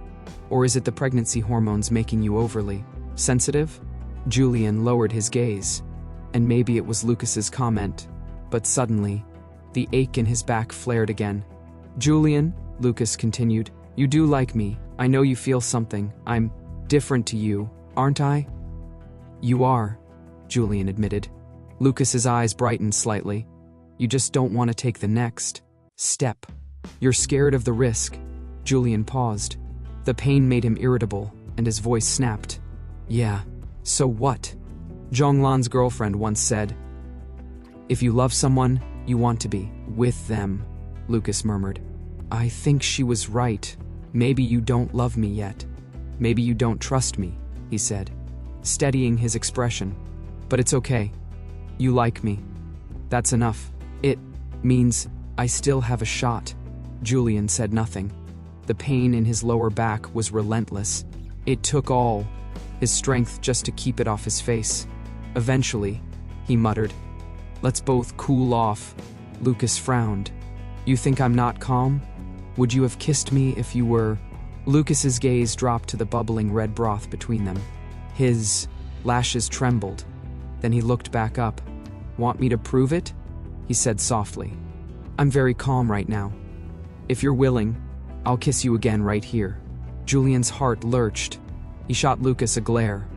"Or is it the pregnancy hormones making you overly sensitive?" Julian lowered his gaze. And maybe it was Lucas's comment. But suddenly, the ache in his back flared again. "Julian," Lucas continued, "you do like me. I know you feel something. I'm different to you, aren't I?" "You are," Julian admitted. Lucas's eyes brightened slightly. "You just don't want to take the next step. You're scared of the risk." Julian paused. The pain made him irritable, and his voice snapped. "Yeah, so what?" Zhonglan's girlfriend once said. "If you love someone, you want to be with them," Lucas murmured. "I think she was right. Maybe you don't love me yet. Maybe you don't trust me," he said, steadying his expression. "But it's okay. You like me. That's enough. It means I still have a shot." Julian said nothing. The pain in his lower back was relentless. It took all his strength just to keep it off his face. Eventually, he muttered, "Let's both cool off." Lucas frowned. "You think I'm not calm? Would you have kissed me if you were?" Lucas's gaze dropped to the bubbling red broth between them. His lashes trembled. Then he looked back up. "Want me to prove it?" he said softly. "I'm very calm right now. If you're willing, I'll kiss you again right here." Julian's heart lurched. He shot Lucas a glare.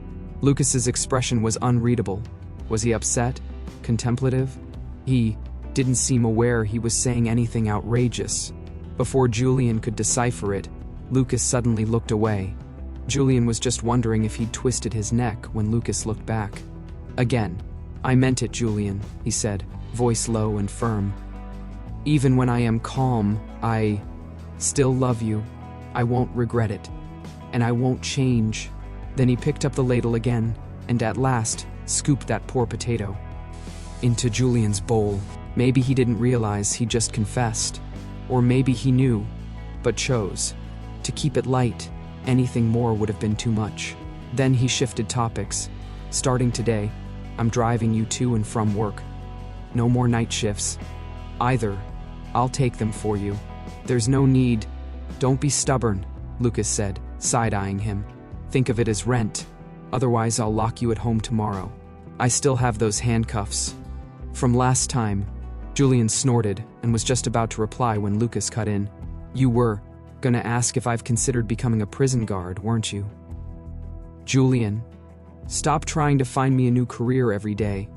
Lucas's expression was unreadable. Was he upset? Contemplative? He didn't seem aware he was saying anything outrageous. Before Julian could decipher it, Lucas suddenly looked away. Julian was just wondering if he'd twisted his neck when Lucas looked back. Again, "I meant it, Julian," he said, voice low and firm. "Even when I am calm, I still love you. I won't regret it. And I won't change." Then he picked up the ladle again, and at last, scooped that poor potato into Julian's bowl. Maybe he didn't realize he just confessed. Or maybe he knew, but chose to keep it light. Anything more would have been too much. Then he shifted topics. "Starting today, I'm driving you to and from work. No more night shifts. Either. I'll take them for you. There's no need." "Don't be stubborn," Lucas said, side-eyeing him. "Think of it as rent. Otherwise, I'll lock you at home tomorrow. I still have those handcuffs from last time." Julian snorted and was just about to reply when Lucas cut in. "You were gonna ask if I've considered becoming a prison guard, weren't you?" "Julian, stop trying to find me a new career every day."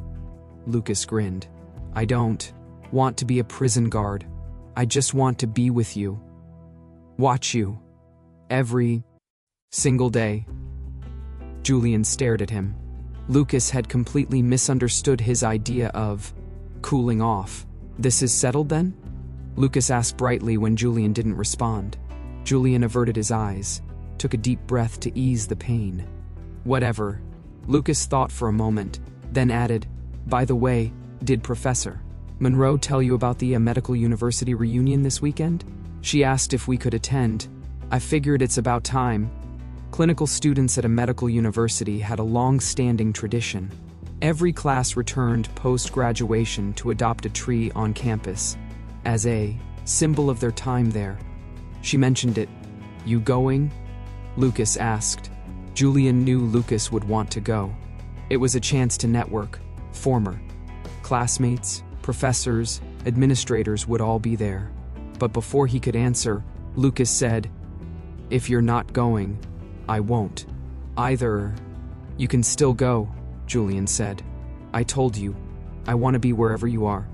Lucas grinned. "I don't want to be a prison guard. I just want to be with you. Watch you. Every single day." Julian stared at him. Lucas had completely misunderstood his idea of cooling off. "This is settled then?" Lucas asked brightly when Julian didn't respond. Julian averted his eyes, took a deep breath to ease the pain. "Whatever." Lucas thought for a moment, then added, "By the way, did Professor Monroe tell you about the medical university reunion this weekend? She asked if we could attend. I figured it's about time. Clinical students at a medical university had a long-standing tradition Every class returned post-graduation to adopt a tree on campus as a symbol of their time there. She mentioned it. "You going?" Lucas asked. Julian knew Lucas would want to go. It was a chance to network. Former classmates, professors, administrators would all be there. But before he could answer, Lucas said, "If you're not going, I won't either." "You can still go," Julian said. "I told you, I want to be wherever you are.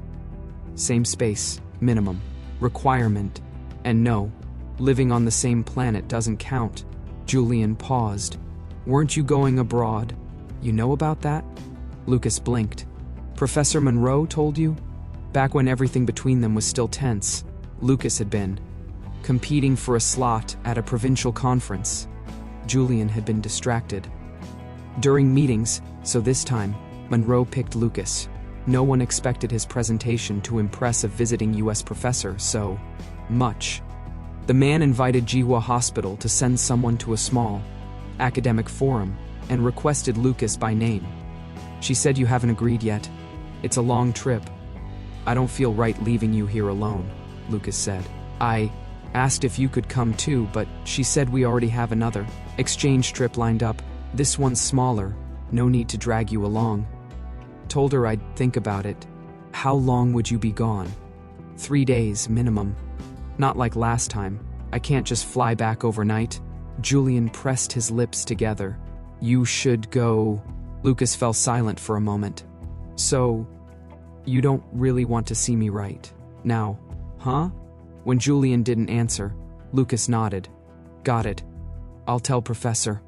Same space, minimum, requirement, and no, living on the same planet doesn't count." Julian paused. "Weren't you going abroad? You know about that?" Lucas blinked. "Professor Monroe told you?" Back when everything between them was still tense, Lucas had been competing for a slot at a provincial conference. Julian had been distracted during meetings, so this time, Monroe picked Lucas. No one expected his presentation to impress a visiting U.S. professor so much. The man invited Jiwa Hospital to send someone to a small academic forum and requested Lucas by name. "She said you haven't agreed yet. It's a long trip. I don't feel right leaving you here alone," Lucas said. "I asked if you could come too, but she said we already have another exchange trip lined up. This one's smaller, no need to drag you along." Told her I'd think about it. "How long would you be gone?" 3 days, minimum. "Not like last time. I can't just fly back overnight." Julian pressed his lips together. "You should go." Lucas fell silent for a moment. "So, you don't really want to see me right now, huh?" When Julian didn't answer, Lucas nodded. "Got it. I'll tell Professor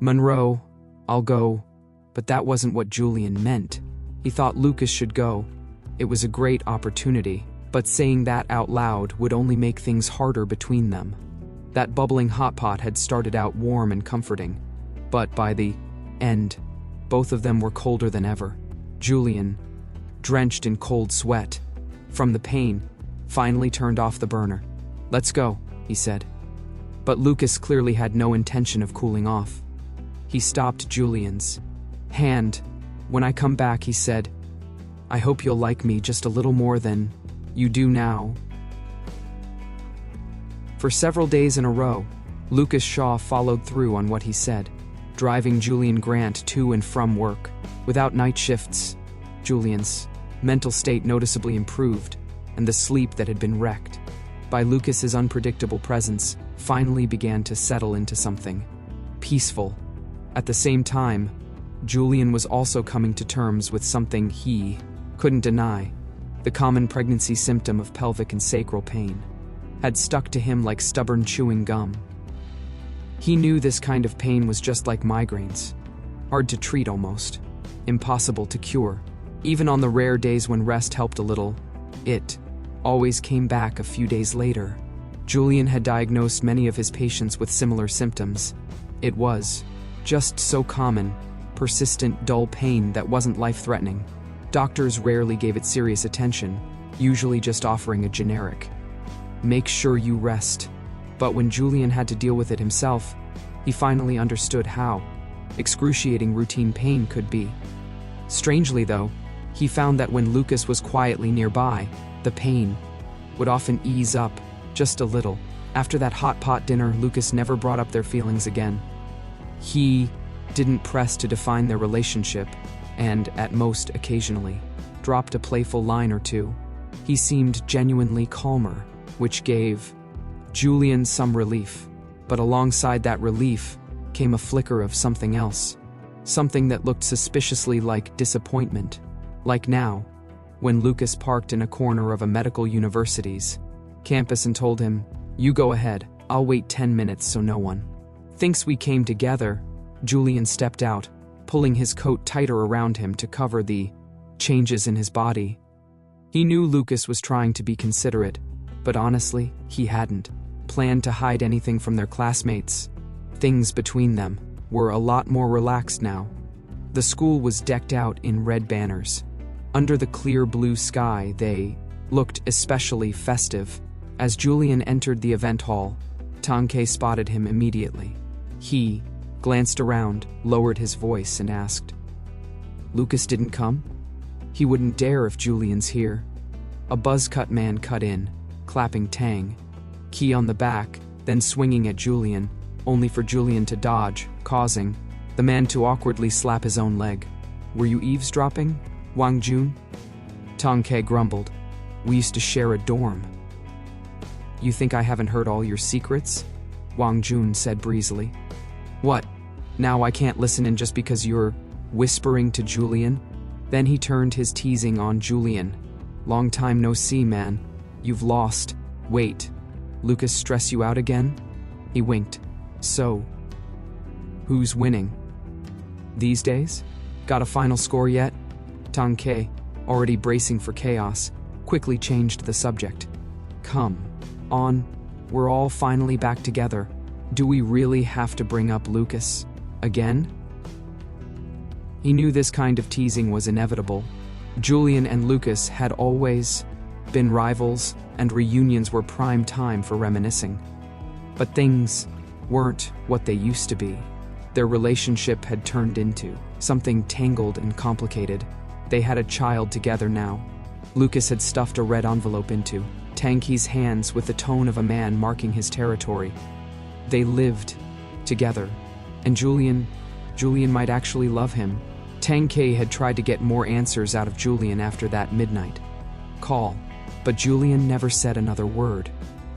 Monroe I'll go." But that wasn't what Julian meant. He thought Lucas should go. It was a great opportunity, but saying that out loud would only make things harder between them. That bubbling hotpot had started out warm and comforting, but by the end, both of them were colder than ever. Julian, drenched in cold sweat from the pain, finally turned off the burner. "Let's go," he said. But Lucas clearly had no intention of cooling off. He stopped Julian's hand. "When I come back," he said, "I hope you'll like me just a little more than you do now." For several days in a row, Lucas Shaw followed through on what he said, driving Julian Grant to and from work. Without night shifts, Julian's mental state noticeably improved, and the sleep that had been wrecked by Lucas's unpredictable presence finally began to settle into something peaceful. At the same time, Julian was also coming to terms with something he couldn't deny. The common pregnancy symptom of pelvic and sacral pain had stuck to him like stubborn chewing gum. He knew this kind of pain was just like migraines. Hard to treat almost. Impossible to cure. Even on the rare days when rest helped a little, it always came back a few days later. Julian had diagnosed many of his patients with similar symptoms. It was just so common, persistent, dull pain that wasn't life-threatening. Doctors rarely gave it serious attention, usually just offering a generic "make sure you rest." But when Julian had to deal with it himself, he finally understood how excruciating routine pain could be. Strangely though, he found that when Lucas was quietly nearby, the pain would often ease up just a little. After that hot pot dinner, Lucas never brought up their feelings again. He didn't press to define their relationship, and, at most occasionally, dropped a playful line or two. He seemed genuinely calmer, which gave Julian some relief. But alongside that relief came a flicker of something else. Something that looked suspiciously like disappointment. Like now, when Lucas parked in a corner of a medical university's campus and told him, "You go ahead, I'll wait 10 minutes so no one thinks we came together." Julian stepped out, pulling his coat tighter around him to cover the changes in his body. He knew Lucas was trying to be considerate, but honestly, he hadn't planned to hide anything from their classmates. Things between them were a lot more relaxed now. The school was decked out in red banners. Under the clear blue sky, they looked especially festive. As Julian entered the event hall, Tankei spotted him immediately. He glanced around, lowered his voice, and asked, Lucas didn't come? He wouldn't dare if Julian's here. A buzz-cut man cut in, clapping Tang. Key on the back, then swinging at Julian, only for Julian to dodge, causing the man to awkwardly slap his own leg. Were you eavesdropping, Wang Jun? Tang Ke grumbled. We used to share a dorm. You think I haven't heard all your secrets? Wang Jun said breezily. What? Now I can't listen in just because you're whispering to Julian? Then he turned his teasing on Julian. Long time no see, man. You've lost. Wait. Lucas stress you out again? He winked. So, who's winning? These days? Got a final score yet? Tang Ke, already bracing for chaos, quickly changed the subject. Come on, we're all finally back together. Do we really have to bring up Lucas again? He knew this kind of teasing was inevitable. Julian and Lucas had always been rivals, and reunions were prime time for reminiscing. But things weren't what they used to be. Their relationship had turned into something tangled and complicated. They had a child together now. Lucas had stuffed a red envelope into Tang Ke's hands with the tone of a man marking his territory. They lived together, and Julian might actually love him. Tang Ke had tried to get more answers out of Julian after that midnight call, but Julian never said another word.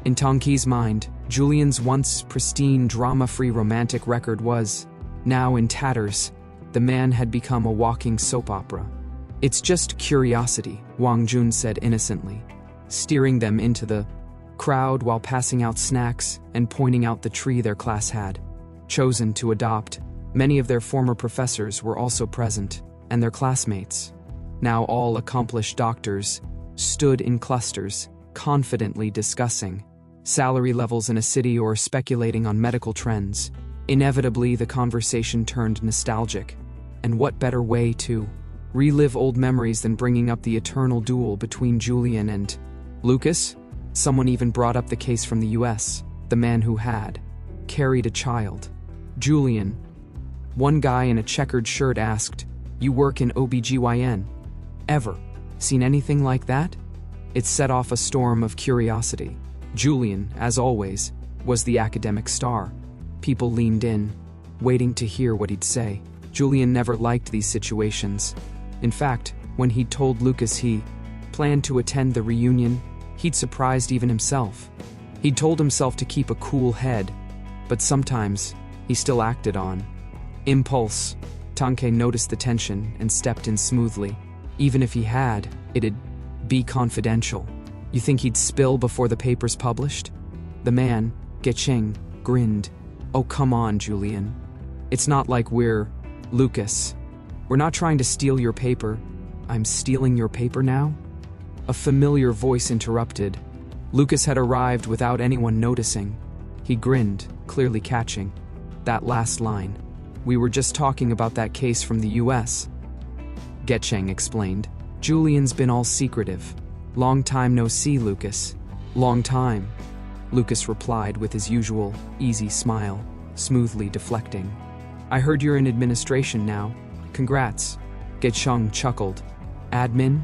In Tang Ke's mind, Julian's once pristine, drama-free romantic record was now in tatters. The man had become a walking soap opera. It's just curiosity, Wang Jun said innocently, steering them into the crowd while passing out snacks and pointing out the tree their class had chosen to adopt. Many of their former professors were also present, and their classmates, now all accomplished doctors, stood in clusters, confidently discussing salary levels in a city or speculating on medical trends. Inevitably, the conversation turned nostalgic. And what better way to relive old memories than bringing up the eternal duel between Julian and Lucas? Someone even brought up the case from the US, the man who had carried a child. Julian. One guy in a checkered shirt asked, "You work in OBGYN? Ever seen anything like that?" It set off a storm of curiosity. Julian, as always, was the academic star. People leaned in, waiting to hear what he'd say. Julian never liked these situations. In fact, when he'd told Lucas he planned to attend the reunion, he'd surprised even himself. He'd told himself to keep a cool head, but sometimes he still acted on impulse. Tang Ke noticed the tension and stepped in smoothly. Even if he had, it'd be confidential. You think he'd spill before the paper's published? The man, Gecheng, grinned. Oh, come on, Julian. It's not like we're Lucas. We're not trying to steal your paper. I'm stealing your paper now? A familiar voice interrupted. Lucas had arrived without anyone noticing. He grinned, clearly catching that last line. We were just talking about that case from the US. Gecheng explained. Julian's been all secretive. Long time no see, Lucas. Long time. Lucas replied with his usual, easy smile, smoothly deflecting. I heard you're in administration now. Congrats. Gecheng chuckled. Admin?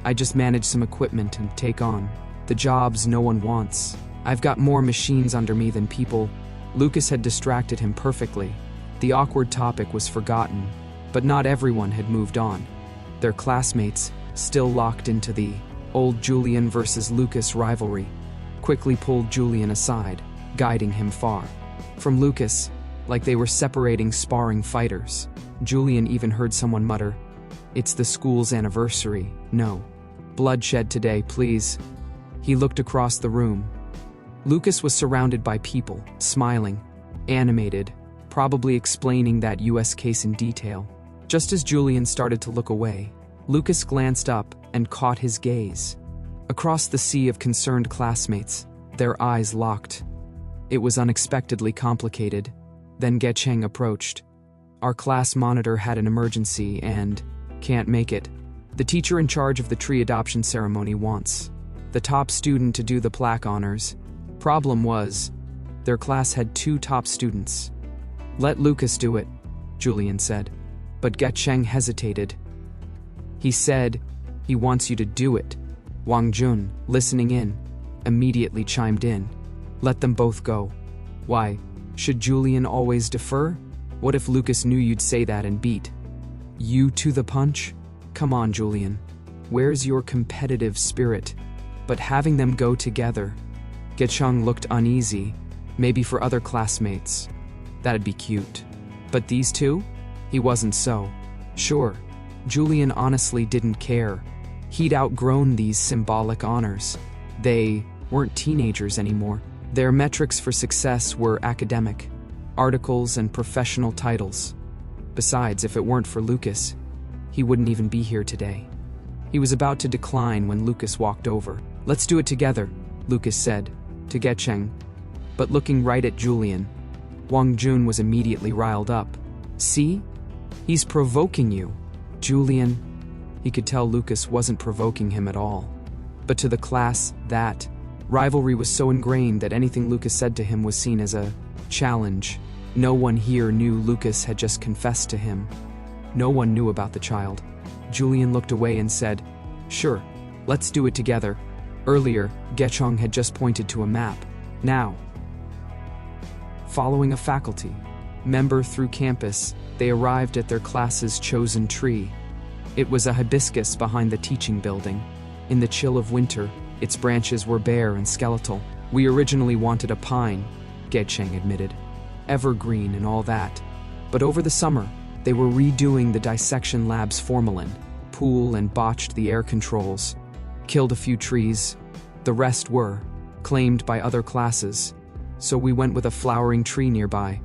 I just manage some equipment and take on the jobs no one wants. I've got more machines under me than people. Lucas had distracted him perfectly. The awkward topic was forgotten, but not everyone had moved on. Their classmates, still locked into the old Julian versus Lucas rivalry, quickly pulled Julian aside, guiding him far from Lucas, like they were separating sparring fighters. Julian even heard someone mutter, "It's the school's anniversary. No bloodshed today, please." He looked across the room. Lucas was surrounded by people, smiling, animated, probably explaining that US case in detail. Just as Julian started to look away, Lucas glanced up and caught his gaze. Across the sea of concerned classmates, their eyes locked. It was unexpectedly complicated. Then Gecheng approached. Our class monitor had an emergency and can't make it. The teacher in charge of the tree adoption ceremony wants the top student to do the plaque honors. Problem was, their class had 2 top students. Let Lucas do it, Julian said. But Gecheng hesitated. He said he wants you to do it. Wang Jun, listening in, immediately chimed in. Let them both go. Why, should Julian always defer? What if Lucas knew you'd say that and beat you to the punch? Come on, Julian. Where's your competitive spirit? But having them go together. Gecheng looked uneasy, maybe for other classmates. That'd be cute. But these two? He wasn't so sure. Julian honestly didn't care. He'd outgrown these symbolic honors. They weren't teenagers anymore. Their metrics for success were academic, articles, and professional titles. Besides, if it weren't for Lucas, he wouldn't even be here today. He was about to decline when Lucas walked over. Let's do it together, Lucas said to Gecheng. But looking right at Julian, Wang Jun was immediately riled up. See? He's provoking you. Julian. He could tell Lucas wasn't provoking him at all. But to the class, that rivalry was so ingrained that anything Lucas said to him was seen as a challenge. No one here knew Lucas had just confessed to him. No one knew about the child. Julian looked away and said, Sure, let's do it together. Earlier, Gecheng had just pointed to a map. Now, following a faculty member through campus, they arrived at their class's chosen tree. It was a hibiscus behind the teaching building. In the chill of winter, its branches were bare and skeletal. We originally wanted a pine, Gecheng admitted. Evergreen and all that. But over the summer, they were redoing the dissection lab's formalin, pool, and botched the air controls. Killed a few trees. The rest were claimed by other classes. So we went with a flowering tree nearby.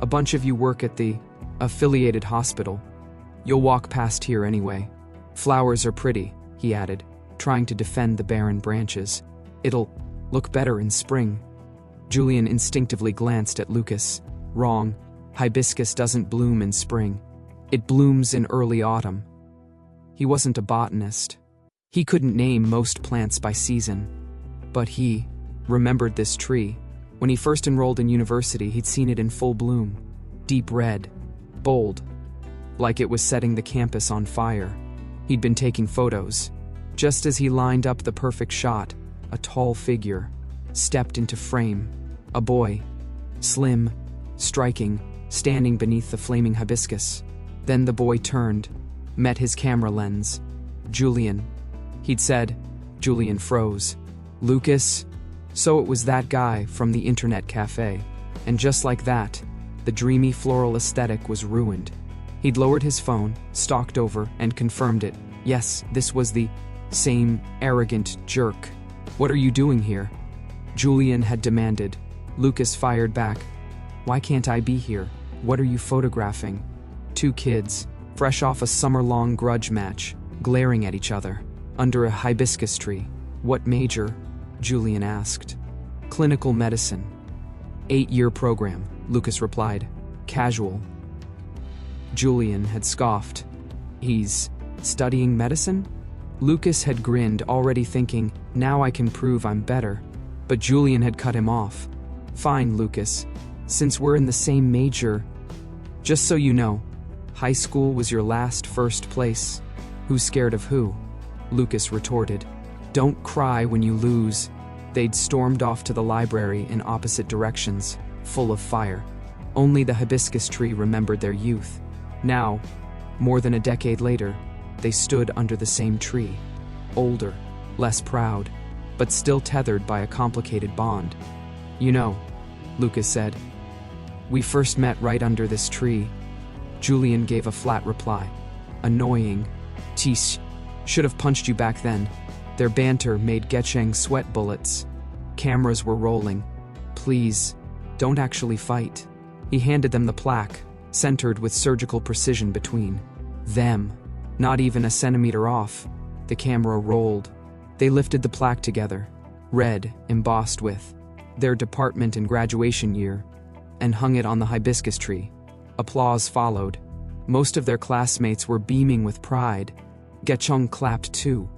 A bunch of you work at the affiliated hospital. You'll walk past here anyway. Flowers are pretty, he added, trying to defend the barren branches. It'll look better in spring. Julian instinctively glanced at Lucas. Wrong. Hibiscus doesn't bloom in spring. It blooms in early autumn. He wasn't a botanist. He couldn't name most plants by season. But he remembered this tree. When he first enrolled in university, he'd seen it in full bloom. Deep red. Bold. Like it was setting the campus on fire. He'd been taking photos. Just as he lined up the perfect shot, a tall figure stepped into frame. A boy. Slim. Striking. Standing beneath the flaming hibiscus. Then the boy turned. Met his camera lens. Julian. He'd said. Julian froze. Lucas? So it was that guy from the internet cafe. And just like that, the dreamy floral aesthetic was ruined. He'd lowered his phone, stalked over, and confirmed it. Yes, this was the same arrogant jerk. What are you doing here? Julian had demanded. Lucas fired back. Why can't I be here? What are you photographing? Two kids, fresh off a summer-long grudge match, glaring at each other, under a hibiscus tree. What major? Julian asked. Clinical medicine. 8-year program, Lucas replied. Casual. Julian had scoffed. He's studying medicine? Lucas had grinned, already thinking, now I can prove I'm better. But Julian had cut him off. Fine, Lucas. Since we're in the same major, just so you know, high school was your last first place. Who's scared of who? Lucas retorted. Don't cry when you lose. They'd stormed off to the library in opposite directions, full of fire. Only the hibiscus tree remembered their youth. Now, more than a decade later, they stood under the same tree. Older, less proud, but still tethered by a complicated bond. You know, Lucas said. We first met right under this tree. Julian gave a flat reply. Annoying. Tease. Should have punched you back then. Their banter made Gecheng sweat bullets. Cameras were rolling. Please, don't actually fight. He handed them the plaque, centered with surgical precision between them. Not even a centimeter off. The camera rolled. They lifted the plaque together, red, embossed with their department and graduation year, and hung it on the hibiscus tree. Applause followed. Most of their classmates were beaming with pride. Gecheng clapped too,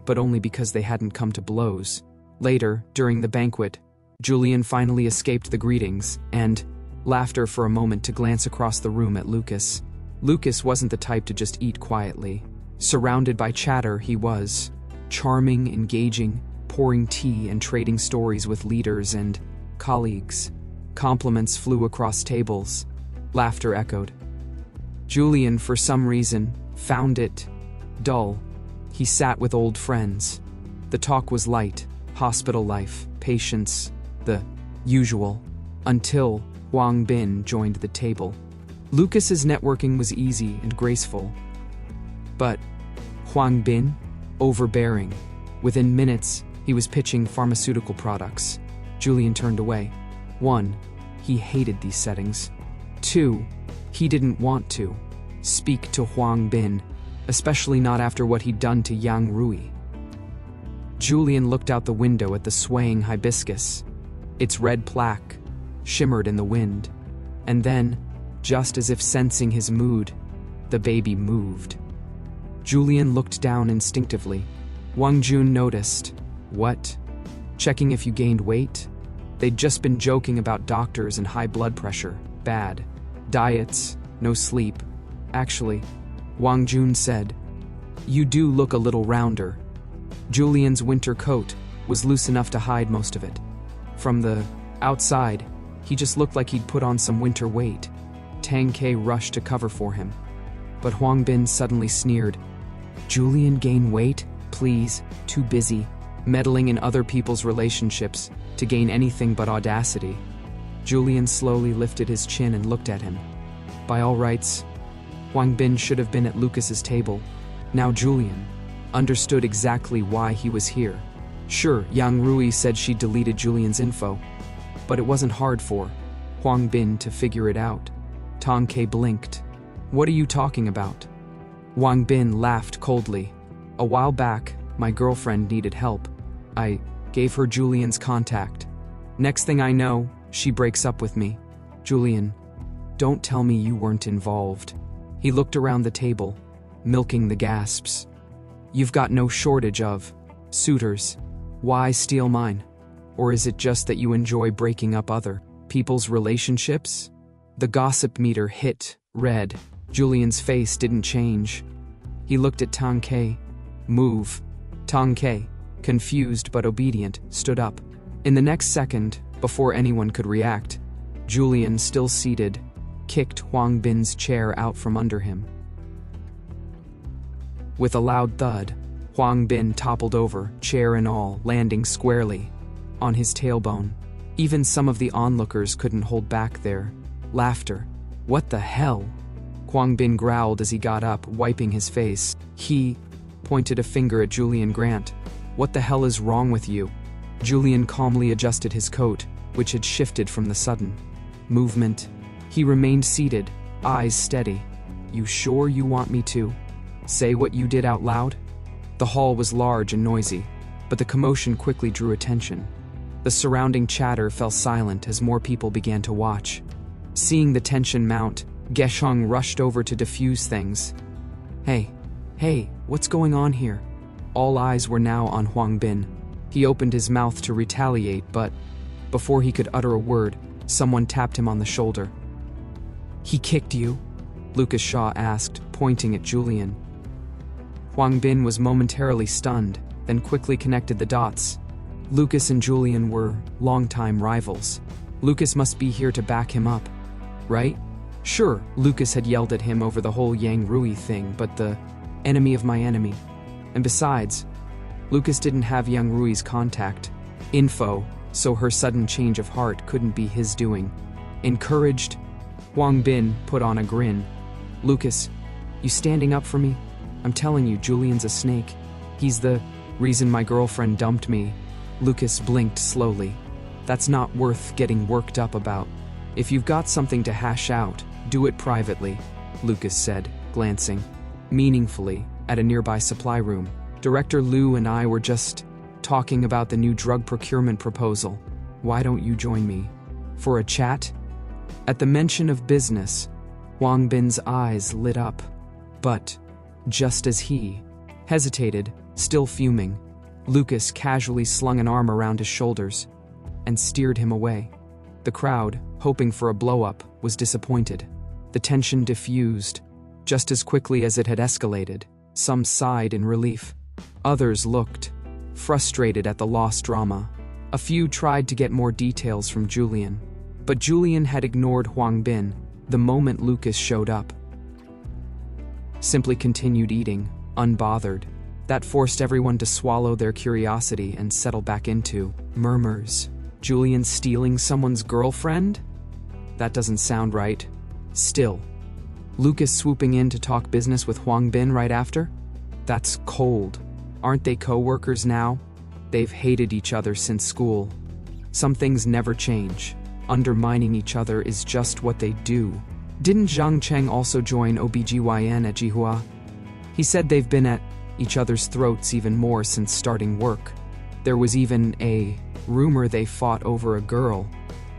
but only because they hadn't come to blows. Later, during the banquet, Julian finally escaped the greetings and laughter for a moment to glance across the room at Lucas. Lucas wasn't the type to just eat quietly. Surrounded by chatter, he was charming, engaging, pouring tea and trading stories with leaders and colleagues. Compliments flew across tables. Laughter echoed. Julian, for some reason, found it dull. He sat with old friends. The talk was light, hospital life, patients, the usual, until Huang Bin joined the table. Lucas's networking was easy and graceful. But Huang Bin, overbearing. Within minutes, he was pitching pharmaceutical products. Julian turned away. 1. He hated these settings. 2. He didn't want to speak to Huang Bin, especially not after what he'd done to Yang Rui. Julian looked out the window at the swaying hibiscus. Its red plaque shimmered in the wind. And then, just as if sensing his mood, the baby moved. Julian looked down instinctively. Wang Jun noticed. What? Checking if you gained weight? They'd just been joking about doctors and high blood pressure, bad diets, no sleep. Actually, Wang Jun said, you do look a little rounder. Julian's winter coat was loose enough to hide most of it. From the outside, he just looked like he'd put on some winter weight. Tang Ke rushed to cover for him. But Huang Bin suddenly sneered. Julian gain weight? Please, too busy, meddling in other people's relationships to gain anything but audacity. Julian slowly lifted his chin and looked at him. By all rights, Huang Bin should have been at Lucas's table. Now Julian understood exactly why he was here. Sure, Yang Rui said she deleted Julian's info, but it wasn't hard for Huang Bin to figure it out. Tang Ke blinked. What are you talking about? Huang Bin laughed coldly. A while back, my girlfriend needed help. I gave her Julian's contact. Next thing I know, she breaks up with me. Julian, don't tell me you weren't involved. He looked around the table, milking the gasps. You've got no shortage of suitors. Why steal mine? Or is it just that you enjoy breaking up other people's relationships? The gossip meter hit red. Julian's face didn't change. He looked at Tang Ke. Move. Tang Ke, confused but obedient, stood up. In the next second, before anyone could react, Julian, still seated, kicked Huang Bin's chair out from under him. With a loud thud, Huang Bin toppled over, chair and all, landing squarely on his tailbone. Even some of the onlookers couldn't hold back their laughter. What the hell? Huang Bin growled as he got up, wiping his face. He pointed a finger at Julian Grant. What the hell is wrong with you? Julian calmly adjusted his coat, which had shifted from the sudden movement. He remained seated, eyes steady. You sure you want me to say what you did out loud? The hall was large and noisy, but the commotion quickly drew attention. The surrounding chatter fell silent as more people began to watch. Seeing the tension mount, Geshong rushed over to diffuse things. Hey, what's going on here? All eyes were now on Huang Bin. He opened his mouth to retaliate, but before he could utter a word, someone tapped him on the shoulder. He kicked you? Lucas Shaw asked, pointing at Julian. Huang Bin was momentarily stunned, then quickly connected the dots. Lucas and Julian were longtime rivals. Lucas must be here to back him up, right? Sure, Lucas had yelled at him over the whole Yang Rui thing, but the enemy of my enemy. And besides, Lucas didn't have Yang Rui's contact info, so her sudden change of heart couldn't be his doing. Encouraged, Huang Bin put on a grin. Lucas, you standing up for me? I'm telling you, Julian's a snake. He's the reason my girlfriend dumped me. Lucas blinked slowly. That's not worth getting worked up about. If you've got something to hash out, do it privately, Lucas said, glancing meaningfully at a nearby supply room. Director Liu and I were just talking about the new drug procurement proposal. Why don't you join me for a chat? At the mention of business, Huang Bin's eyes lit up. But just as he hesitated, still fuming, Lucas casually slung an arm around his shoulders and steered him away. The crowd, hoping for a blow-up, was disappointed. The tension diffused just as quickly as it had escalated. Some sighed in relief. Others looked frustrated at the lost drama. A few tried to get more details from Julian, but Julian had ignored Huang Bin the moment Lucas showed up. Simply continued eating, unbothered. That forced everyone to swallow their curiosity and settle back into murmurs. Julian stealing someone's girlfriend? That doesn't sound right. Still, Lucas swooping in to talk business with Huang Bin right after? That's cold. Aren't they co-workers now? They've hated each other since school. Some things never change. Undermining each other is just what they do. Didn't Zhang Cheng also join OBGYN at Jihua? He said they've been at each other's throats even more since starting work. There was even a rumor they fought over a girl.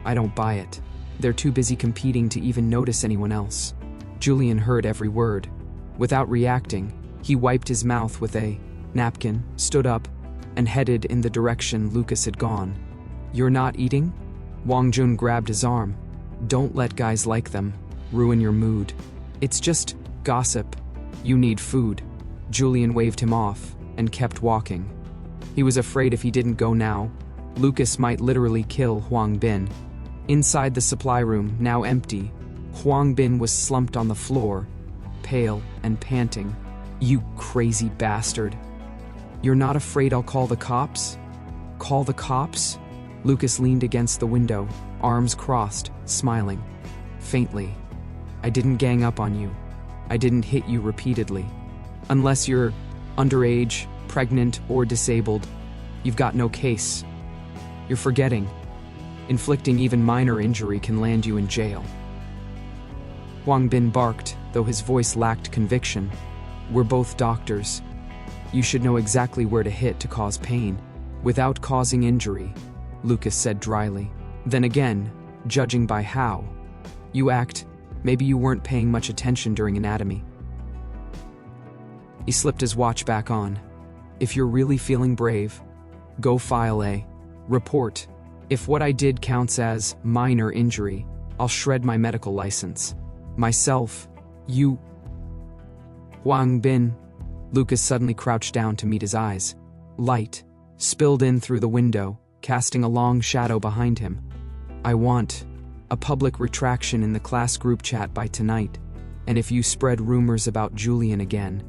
I don't buy it. They're too busy competing to even notice anyone else. Julian heard every word. Without reacting, he wiped his mouth with a napkin, stood up, and headed in the direction Lucas had gone. You're not eating? Wang Jun grabbed his arm. Don't let guys like them ruin your mood. It's just gossip. You need food. Julian waved him off and kept walking. He was afraid if he didn't go now, Lucas might literally kill Huang Bin. Inside the supply room, now empty, Huang Bin was slumped on the floor, pale and panting. You crazy bastard. You're not afraid I'll call the cops? Call the cops? Lucas leaned against the window, arms crossed, smiling. Faintly. I didn't gang up on you. I didn't hit you repeatedly. Unless you're underage, pregnant, or disabled, you've got no case. You're forgetting. Inflicting even minor injury can land you in jail. Huang Bin barked, though his voice lacked conviction. We're both doctors. You should know exactly where to hit to cause pain, without causing injury, Lucas said dryly. Then again, judging by how you act, maybe you weren't paying much attention during anatomy. He slipped his watch back on. If you're really feeling brave, go file a report. If what I did counts as minor injury, I'll shred my medical license. Myself, you... Huang Bin. Lucas suddenly crouched down to meet his eyes. Light spilled in through the window, casting a long shadow behind him. I want a public retraction in the class group chat by tonight, and if you spread rumors about Julian again.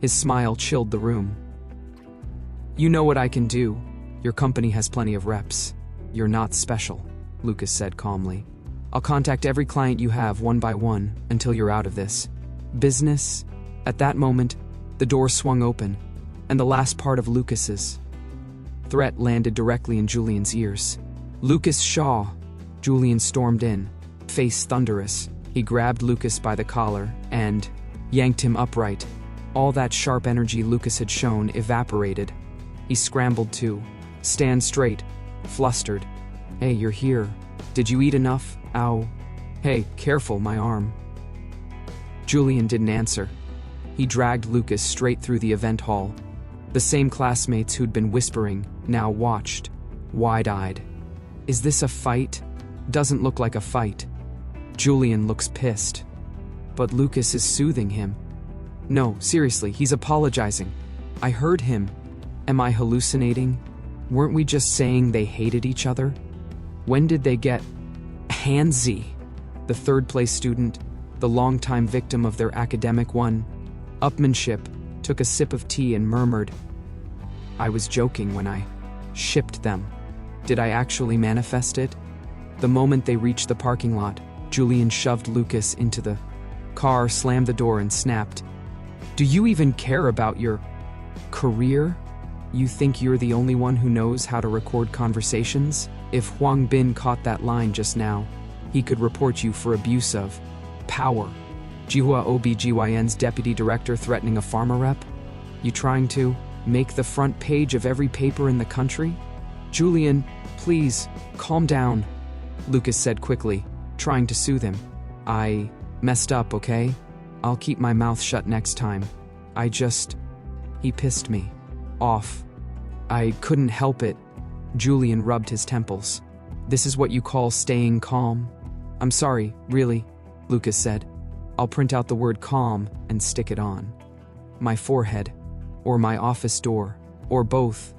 His smile chilled the room. You know what I can do. Your company has plenty of reps. You're not special, Lucas said calmly. I'll contact every client you have one by one until you're out of this business. At that moment, the door swung open, and the last part of Lucas's threat landed directly in Julian's ears. Lucas Shaw. Julian stormed in, face thunderous. He grabbed Lucas by the collar and yanked him upright. All that sharp energy Lucas had shown evaporated. He scrambled to stand straight, flustered. Hey, you're here. Did you eat enough? Ow. Hey, careful, my arm. Julian didn't answer. He dragged Lucas straight through the event hall. The same classmates who'd been whispering now watched, wide-eyed. Is this a fight? Doesn't look like a fight. Julian looks pissed. But Lucas is soothing him. No, seriously, he's apologizing. I heard him. Am I hallucinating? Weren't we just saying they hated each other? When did they get handsy? The third-place student, the longtime victim of their academic upmanship, took a sip of tea and murmured, I was joking when I shipped them. Did I actually manifest it? The moment they reached the parking lot, Julian shoved Lucas into the car, slammed the door, and snapped, Do you even care about your career? You think you're the only one who knows how to record conversations? If Huang Bin caught that line just now, he could report you for abuse of power. Jihua OBGYN's deputy director threatening a pharma rep? You trying to make the front page of every paper in the country? Julian, please, calm down, Lucas said quickly, trying to soothe him. I messed up, okay? I'll keep my mouth shut next time. He pissed me off. I couldn't help it. Julian rubbed his temples. This is what you call staying calm? I'm sorry, really, Lucas said. I'll print out the word calm and stick it on my forehead, or my office door, or both.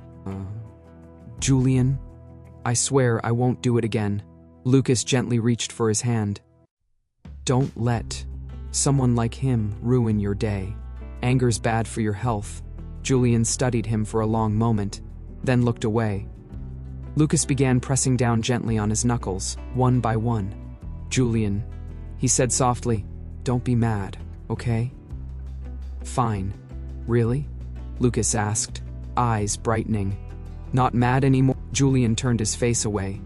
Julian, I swear I won't do it again. Lucas gently reached for his hand. Don't let someone like him ruin your day. Anger's bad for your health. Julian studied him for a long moment, then looked away. Lucas began pressing down gently on his knuckles, one by one. Julian, he said softly, don't be mad, okay? Fine. Really? Lucas asked, eyes brightening. Not mad anymore? Julian turned his face away.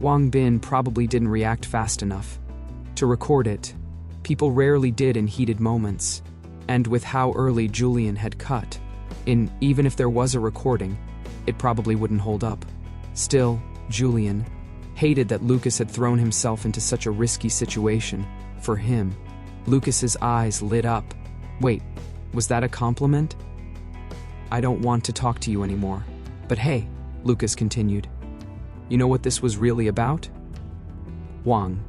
Wang Bin probably didn't react fast enough to record it. People rarely did in heated moments. And with how early Julian had cut in, even if there was a recording, it probably wouldn't hold up. Still, Julian hated that Lucas had thrown himself into such a risky situation for him. Lucas's eyes lit up. Wait, was that a compliment? I don't want to talk to you anymore. But hey, Lucas continued, you know what this was really about? Wang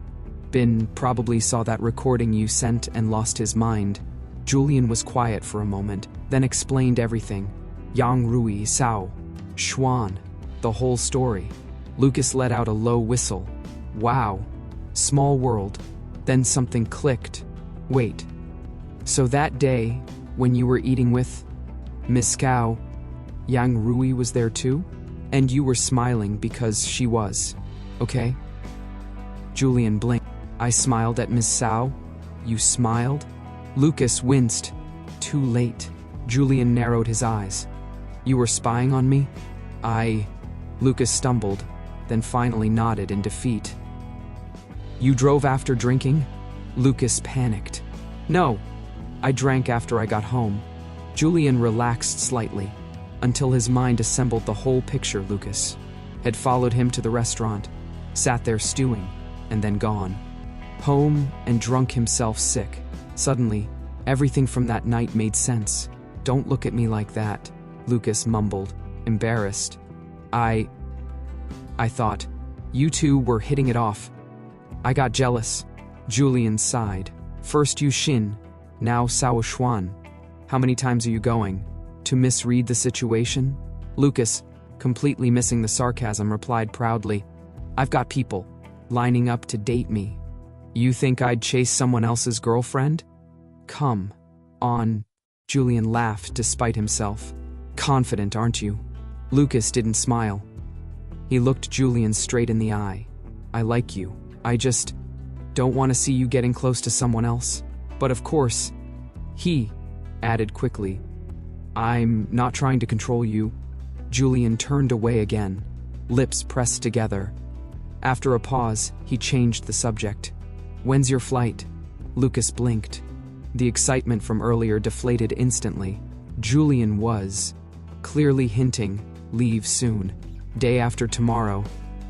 Bin probably saw that recording you sent and lost his mind. Julian was quiet for a moment, then explained everything. Yang Rui Sao, Xuan, the whole story. Lucas let out a low whistle. Wow. Small world. Then something clicked. Wait. So that day, when you were eating with Miss Cao, Yang Rui was there too? And you were smiling because she was, okay? Julian blinked. I smiled at Miss Cao. You smiled? Lucas winced. Too late. Julian narrowed his eyes. You were spying on me? Lucas stumbled, then finally nodded in defeat. You drove after drinking? Lucas panicked. No, I drank after I got home. Julian relaxed slightly, until his mind assembled the whole picture. Lucas had followed him to the restaurant, sat there stewing, and then gone. Home and drunk himself sick. Suddenly, everything from that night made sense. Don't look at me like that, Lucas mumbled, embarrassed. I thought you two were hitting it off. I got jealous. Julian sighed. First Yu Xin, now Sao Xuan. How many times are you going to misread the situation? Lucas, completely missing the sarcasm, replied proudly. I've got people lining up to date me. You think I'd chase someone else's girlfriend? Come on. Julian laughed despite himself. Confident, aren't you? Lucas didn't smile. He looked Julian straight in the eye. I like you. I just don't want to see you getting close to someone else. But of course, he added quickly, I'm not trying to control you. Julian turned away again, lips pressed together. After a pause, he changed the subject. When's your flight? Lucas blinked. The excitement from earlier deflated instantly. Julian was clearly hinting, leave soon. Day after tomorrow.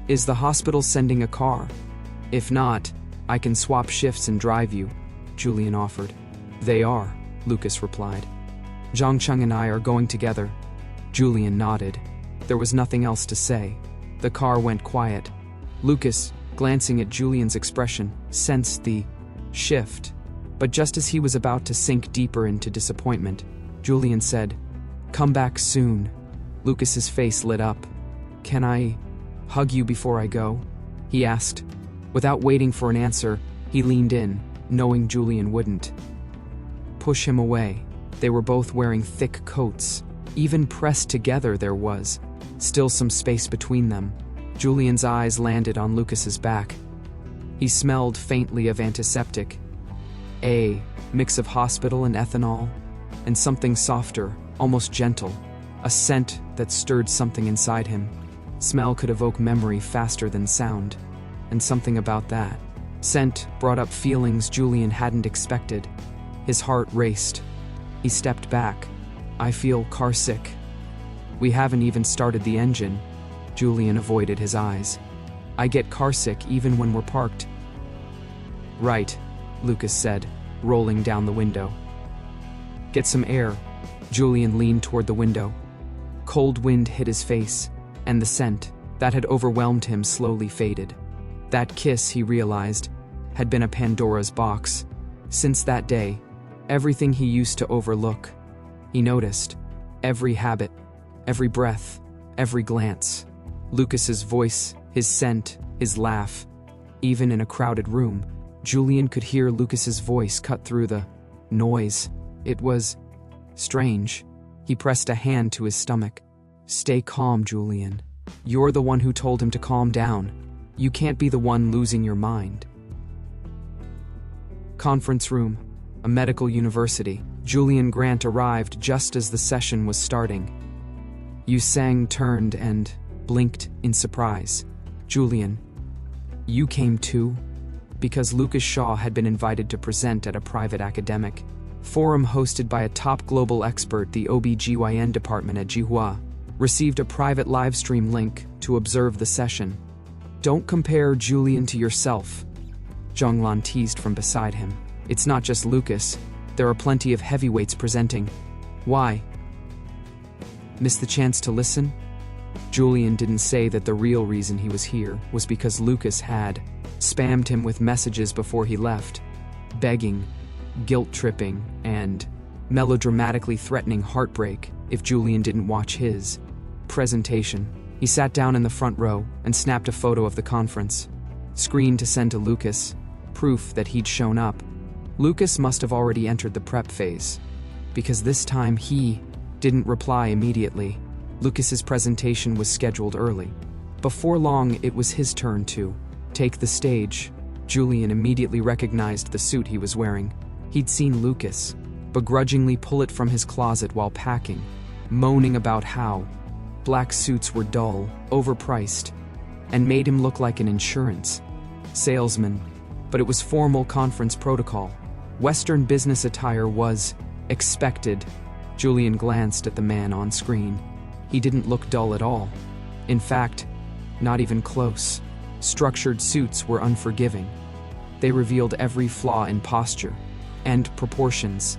Is the hospital sending a car? If not, I can swap shifts and drive you, Julian offered. They are, Lucas replied. Zhangcheng and I are going together. Julian nodded. There was nothing else to say. The car went quiet. Lucas, glancing at Julian's expression, sensed the shift. But just as he was about to sink deeper into disappointment, Julian said, Come back soon. Lucas's face lit up. Can I hug you before I go? He asked. Without waiting for an answer, he leaned in, knowing Julian wouldn't push him away. They were both wearing thick coats. Even pressed together there was still some space between them. Julian's eyes landed on Lucas's back. He smelled faintly of antiseptic, a mix of hospital and ethanol, and something softer, almost gentle, a scent that stirred something inside him. Smell could evoke memory faster than sound, and something about that scent brought up feelings Julian hadn't expected. His heart raced. He stepped back. I feel carsick. We haven't even started the engine. Julian avoided his eyes. I get carsick even when we're parked. Right, Lucas said, rolling down the window. Get some air. Julian leaned toward the window. Cold wind hit his face, and the scent that had overwhelmed him slowly faded. That kiss, he realized, had been a Pandora's box. Since that day, Everything he used to overlook. He noticed. Every habit, every breath, every glance. Lucas's voice, his scent, his laugh. Even in a crowded room, Julian could hear Lucas's voice cut through the noise. It was strange. He pressed a hand to his stomach. Stay calm, Julian. You're the one who told him to calm down. You can't be the one losing your mind. Conference room, a medical university. Julian Grant arrived just as the session was starting. Sang turned and blinked in surprise. Julian, you came too? Because Lucas Shaw had been invited to present at a private academic forum hosted by a top global expert. The OB/GYN department at Jihua received a private livestream link to observe the session. Don't compare Julian to yourself, Zhonglan teased from beside him. It's not just Lucas. There are plenty of heavyweights presenting. Why? Miss the chance to listen? Julian didn't say that the real reason he was here was because Lucas had spammed him with messages before he left, begging, guilt-tripping, and melodramatically threatening heartbreak if Julian didn't watch his presentation. He sat down in the front row and snapped a photo of the conference screen to send to Lucas, proof that he'd shown up. Lucas must have already entered the prep phase, because this time he didn't reply immediately. Lucas's presentation was scheduled early. Before long, it was his turn to take the stage. Julian immediately recognized the suit he was wearing. He'd seen Lucas begrudgingly pull it from his closet while packing, moaning about how black suits were dull, overpriced, and made him look like an insurance salesman. But it was formal conference protocol. Western business attire was expected. Julian glanced at the man on screen. He didn't look dull at all. In fact, not even close. Structured suits were unforgiving. They revealed every flaw in posture and proportions.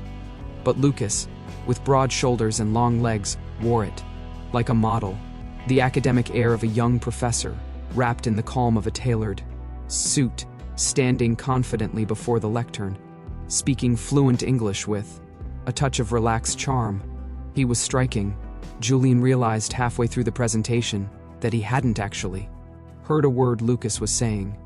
But Lucas, with broad shoulders and long legs, wore it like a model. The academic air of a young professor, wrapped in the calm of a tailored suit, standing confidently before the lectern, speaking fluent English with a touch of relaxed charm. He was striking. Julian realized halfway through the presentation that he hadn't actually heard a word Lucas was saying.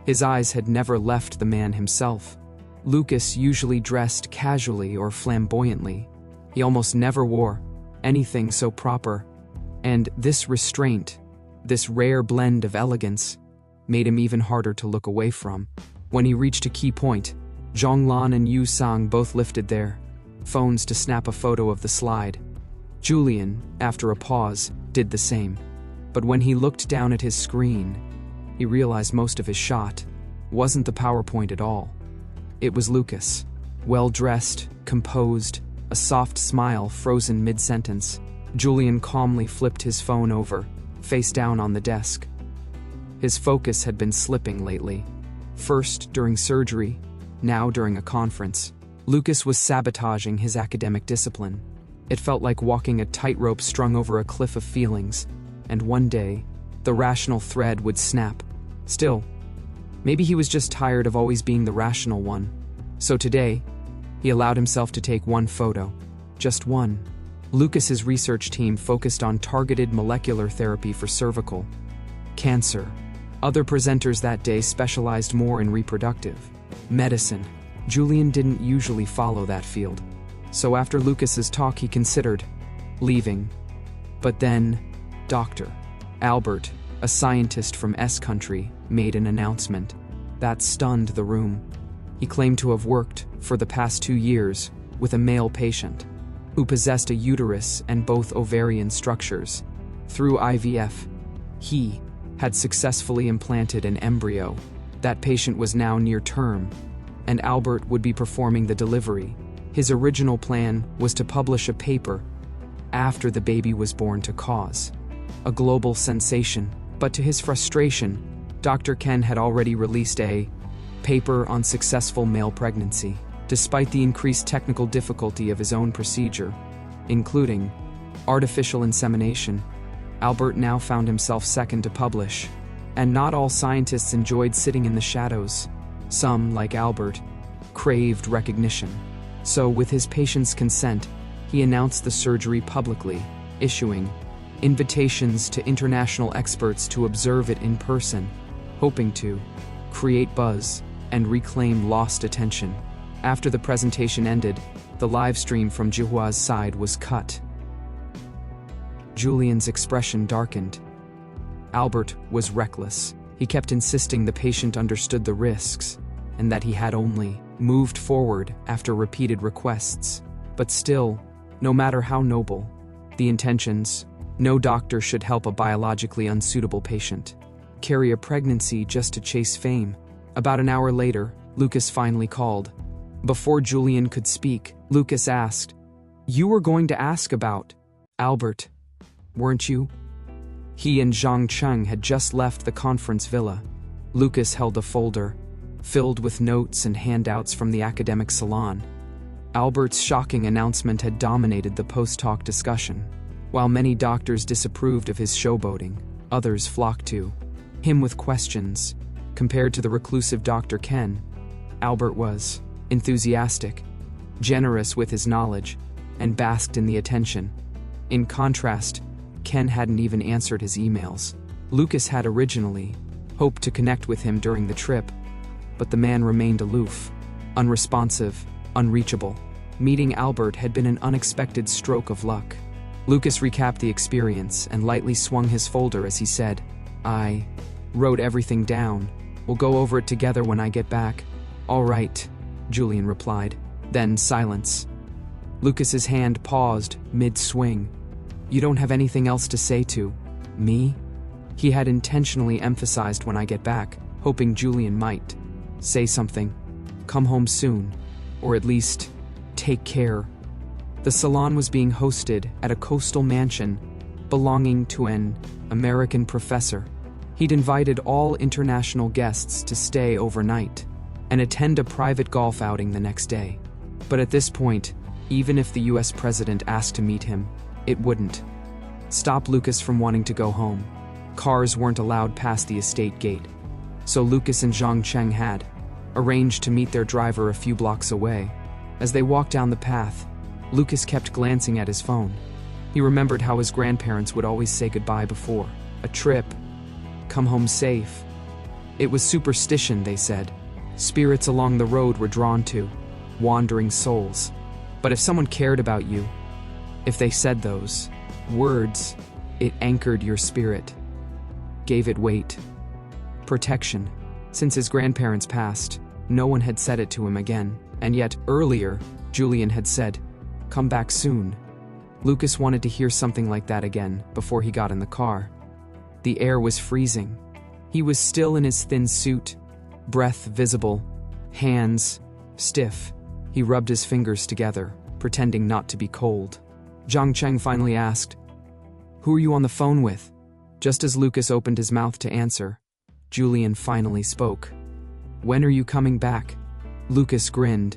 His eyes had never left the man himself. Lucas usually dressed casually or flamboyantly. He almost never wore anything so proper. And this restraint, this rare blend of elegance, made him even harder to look away from. When he reached a key point, Zhonglan and Yu Sang both lifted their phones to snap a photo of the slide. Julian, after a pause, did the same. But when he looked down at his screen, he realized most of his shot wasn't the PowerPoint at all. It was Lucas, well-dressed, composed, a soft smile frozen mid-sentence. Julian calmly flipped his phone over, face down on the desk. His focus had been slipping lately. First during surgery, now during a conference. Lucas was sabotaging his academic discipline. It felt like walking a tightrope strung over a cliff of feelings, and one day, the rational thread would snap. Still, maybe he was just tired of always being the rational one. So today, he allowed himself to take one photo. Just one. Lucas's research team focused on targeted molecular therapy for cervical cancer. Other presenters that day specialized more in reproductive medicine. Julian didn't usually follow that field. So after Lucas's talk, he considered leaving. But then, Dr. Albert, a scientist from S country, made an announcement that stunned the room. He claimed to have worked for the past 2 years with a male patient who possessed a uterus and both ovarian structures. Through IVF, he had successfully implanted an embryo. That patient was now near term, and Albert would be performing the delivery. His original plan was to publish a paper after the baby was born to cause a global sensation. But to his frustration, Dr. Ken had already released a paper on successful male pregnancy. Despite the increased technical difficulty of his own procedure, including artificial insemination, Albert now found himself second to publish. And not all scientists enjoyed sitting in the shadows. Some, like Albert, craved recognition. So, with his patient's consent, he announced the surgery publicly, issuing invitations to international experts to observe it in person, hoping to create buzz and reclaim lost attention. After the presentation ended, the live stream from Jihua's side was cut. Julian's expression darkened. Albert was reckless. He kept insisting the patient understood the risks, and that he had only moved forward after repeated requests. But still, no matter how noble the intentions, no doctor should help a biologically unsuitable patient carry a pregnancy just to chase fame. About an hour later, Lucas finally called. Before Julian could speak, Lucas asked, "You were going to ask about Albert, weren't you?" He and Zhang Cheng had just left the conference villa. Lucas held a folder, filled with notes and handouts from the academic salon. Albert's shocking announcement had dominated the post-talk discussion. While many doctors disapproved of his showboating, others flocked to him with questions. Compared to the reclusive Dr. Ken, Albert was enthusiastic, generous with his knowledge, and basked in the attention. In contrast, Ken hadn't even answered his emails. Lucas had originally hoped to connect with him during the trip, but the man remained aloof, unresponsive, unreachable. Meeting Albert had been an unexpected stroke of luck. Lucas recapped the experience and lightly swung his folder as he said, "I wrote everything down. We'll go over it together when I get back." "All right," Julian replied. Then silence. Lucas's hand paused mid-swing. "You don't have anything else to say to me?" He had intentionally emphasized "when I get back," hoping Julian might say something. "Come home soon, or at least take care." The salon was being hosted at a coastal mansion belonging to an American professor. He'd invited all international guests to stay overnight and attend a private golf outing the next day. But at this point, even if the US president asked to meet him, it wouldn't stop Lucas from wanting to go home. Cars weren't allowed past the estate gate, so Lucas and Zhang Cheng had arranged to meet their driver a few blocks away. As they walked down the path, Lucas kept glancing at his phone. He remembered how his grandparents would always say goodbye before a trip. "Come home safe." It was superstition, they said. Spirits along the road were drawn to wandering souls. But if someone cared about you, if they said those words, it anchored your spirit, gave it weight, protection. Since his grandparents passed, no one had said it to him again. And yet, earlier, Julian had said, "Come back soon." Lucas wanted to hear something like that again before he got in the car. The air was freezing. He was still in his thin suit, breath visible, hands stiff. He rubbed his fingers together, pretending not to be cold. Zhang Cheng finally asked, "Who are you on the phone with?" Just as Lucas opened his mouth to answer, Julian finally spoke. "When are you coming back?" Lucas grinned.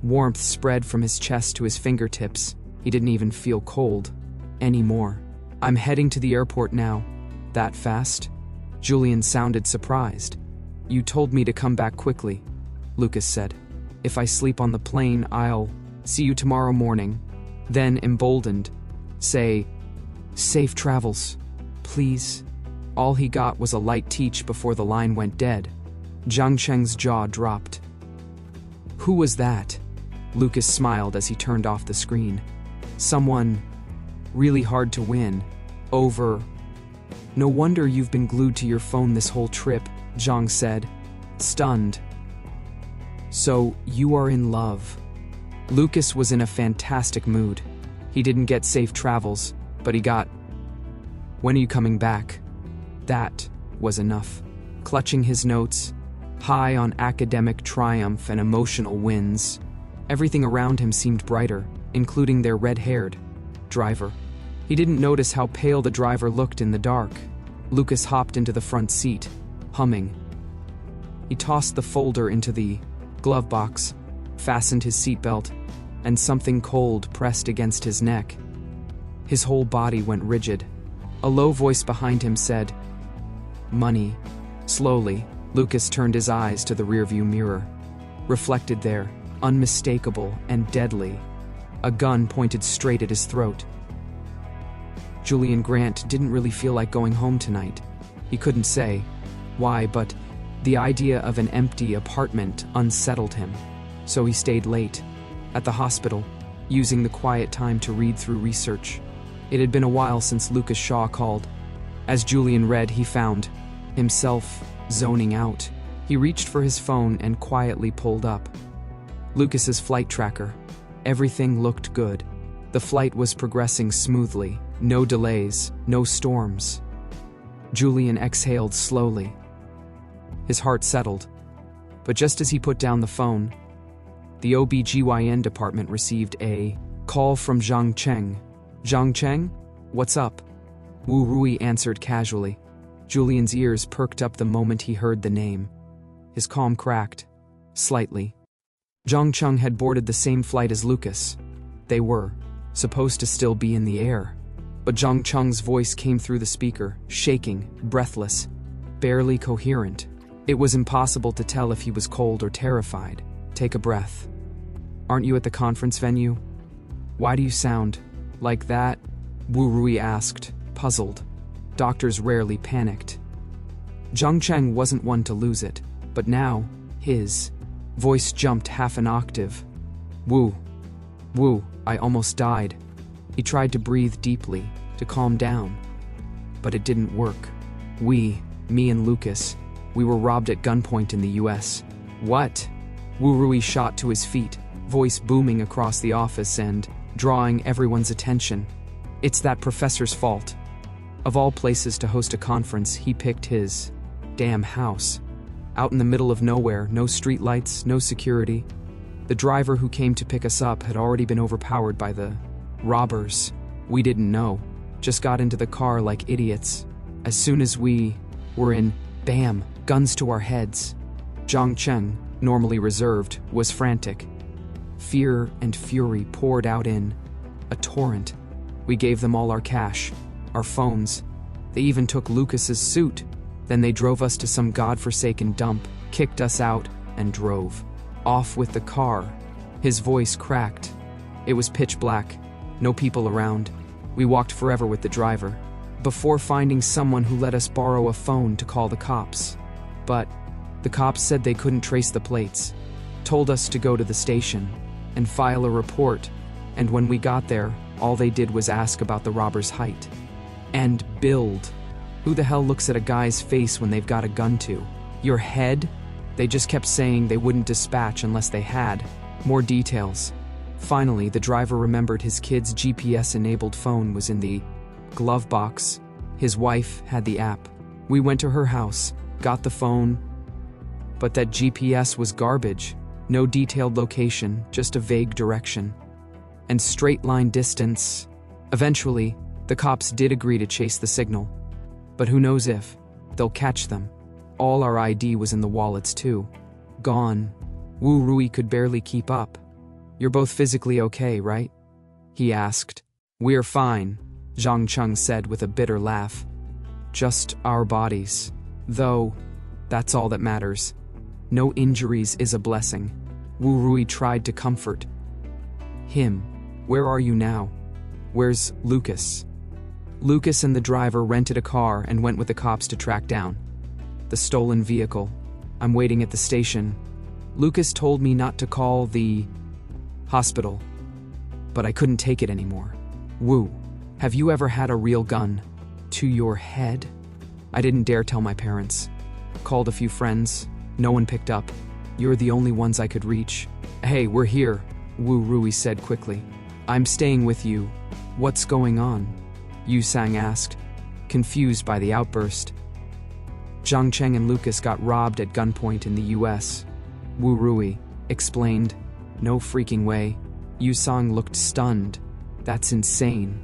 Warmth spread from his chest to his fingertips. He didn't even feel cold anymore. "I'm heading to the airport now." "That fast?" Julian sounded surprised. "You told me to come back quickly," Lucas said. "If I sleep on the plane, I'll see you tomorrow morning." Then, emboldened, "Say, safe travels, please." All he got was a light teach before the line went dead. Zhang Cheng's jaw dropped. "Who was that?" Lucas smiled as he turned off the screen. "Someone really hard to win over." "No wonder you've been glued to your phone this whole trip," Zhang said, stunned. "So, you are in love." Lucas was in a fantastic mood. He didn't get safe travels, but he got, "When are you coming back?" That was enough. Clutching his notes, high on academic triumph and emotional wins, everything around him seemed brighter, including their red-haired driver. He didn't notice how pale the driver looked in the dark. Lucas hopped into the front seat, humming. He tossed the folder into the glove box, fastened his seatbelt, and something cold pressed against his neck. His whole body went rigid. A low voice behind him said, "Money." Slowly, Lucas turned his eyes to the rearview mirror. Reflected there, unmistakable and deadly. A gun pointed straight at his throat. Julian Grant didn't really feel like going home tonight. He couldn't say why, but the idea of an empty apartment unsettled him. So he stayed late at the hospital, using the quiet time to read through research. It had been a while since Lucas Shaw called. As Julian read, he found himself zoning out. He reached for his phone and quietly pulled up Lucas's flight tracker. Everything looked good. The flight was progressing smoothly. No delays, no storms. Julian exhaled slowly. His heart settled. But just as he put down the phone, the OBGYN department received a call from Zhang Cheng. Zhang Cheng? What's up? Wu Rui answered casually. Julian's ears perked up the moment he heard the name. His calm cracked slightly. Zhang Cheng had boarded the same flight as Lucas. They were supposed to still be in the air. But Zhang Cheng's voice came through the speaker, shaking, breathless, barely coherent. It was impossible to tell if he was cold or terrified. Take a breath. Aren't you at the conference venue? Why do you sound like that? Wu Rui asked, puzzled. Doctors rarely panicked. Zhang Cheng wasn't one to lose it, but now, his voice jumped half an octave. Wu, I almost died. He tried to breathe deeply, to calm down. But it didn't work. Me and Lucas, we were robbed at gunpoint in the US. What? Wu Rui shot to his feet, voice booming across the office and drawing everyone's attention. It's that professor's fault. Of all places to host a conference, he picked his damn house. Out in the middle of nowhere, no streetlights, no security. The driver who came to pick us up had already been overpowered by the robbers. We didn't know. Just got into the car like idiots. As soon as we were in, bam, guns to our heads. Zhang Cheng, normally reserved, was frantic. Fear and fury poured out in a torrent. We gave them all our cash, our phones. They even took Lucas's suit. Then they drove us to some godforsaken dump, kicked us out, and drove off with the car. His voice cracked. It was pitch black, no people around. We walked forever with the driver, before finding someone who let us borrow a phone to call the cops. But the cops said they couldn't trace the plates, told us to go to the station and file a report, and when we got there, all they did was ask about the robber's height and build. Who the hell looks at a guy's face when they've got a gun to your head? They just kept saying they wouldn't dispatch unless they had more details. Finally, the driver remembered his kid's GPS-enabled phone was in the glove box. His wife had the app. We went to her house, got the phone, but that GPS was garbage. No detailed location, just a vague direction. And straight-line distance. Eventually, the cops did agree to chase the signal. But who knows if they'll catch them. All our ID was in the wallets too. Gone. Wu Rui could barely keep up. You're both physically okay, right? He asked. We're fine, Zhang Cheng said with a bitter laugh. Just our bodies. Though, that's all that matters. No injuries is a blessing. Wu Rui tried to comfort him. Where are you now? Where's Lucas? Lucas and the driver rented a car and went with the cops to track down the stolen vehicle. I'm waiting at the station. Lucas told me not to call the hospital, but I couldn't take it anymore. Wu, have you ever had a real gun to your head? I didn't dare tell my parents. Called a few friends. No one picked up. You're the only ones I could reach. Hey, we're here, Wu Rui said quickly. I'm staying with you. What's going on? Yu Sang asked, confused by the outburst. Zhang Cheng and Lucas got robbed at gunpoint in the US. Wu Rui explained. No freaking way. Yu Sang looked stunned. That's insane.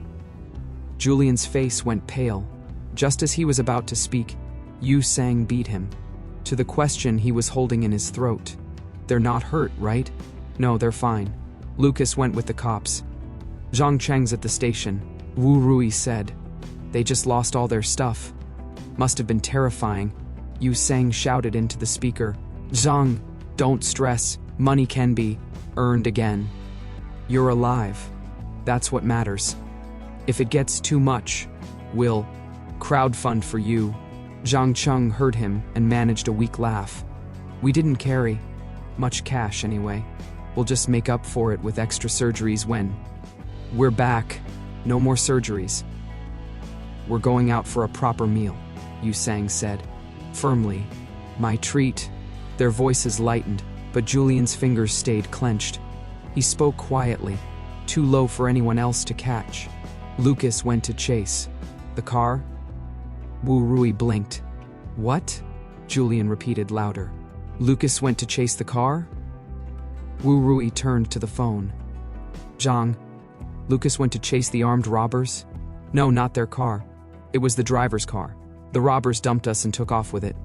Julian's face went pale. Just as he was about to speak, Yu Sang beat him to the question he was holding in his throat. They're not hurt, right? No, they're fine. Lucas went with the cops. Zhang Cheng's at the station, Wu Rui said. They just lost all their stuff. Must have been terrifying. Yu Sang shouted into the speaker. Zhang, don't stress. Money can be Earned again. You're alive. That's what matters. If it gets too much, we'll crowdfund for you. Zhang Cheng heard him and managed a weak laugh. We didn't carry much cash anyway. We'll just make up for it with extra surgeries when we're back. No more surgeries. We're going out for a proper meal, Yu Sang said, firmly. My treat. Their voices lightened, but Julian's fingers stayed clenched. He spoke quietly, too low for anyone else to catch. Lucas went to chase the car. Wu Rui blinked. What? Julian repeated louder. Lucas went to chase the car? Wu Rui turned to the phone. Zhang, Lucas went to chase the armed robbers? No, not their car. It was the driver's car. The robbers dumped us and took off with it.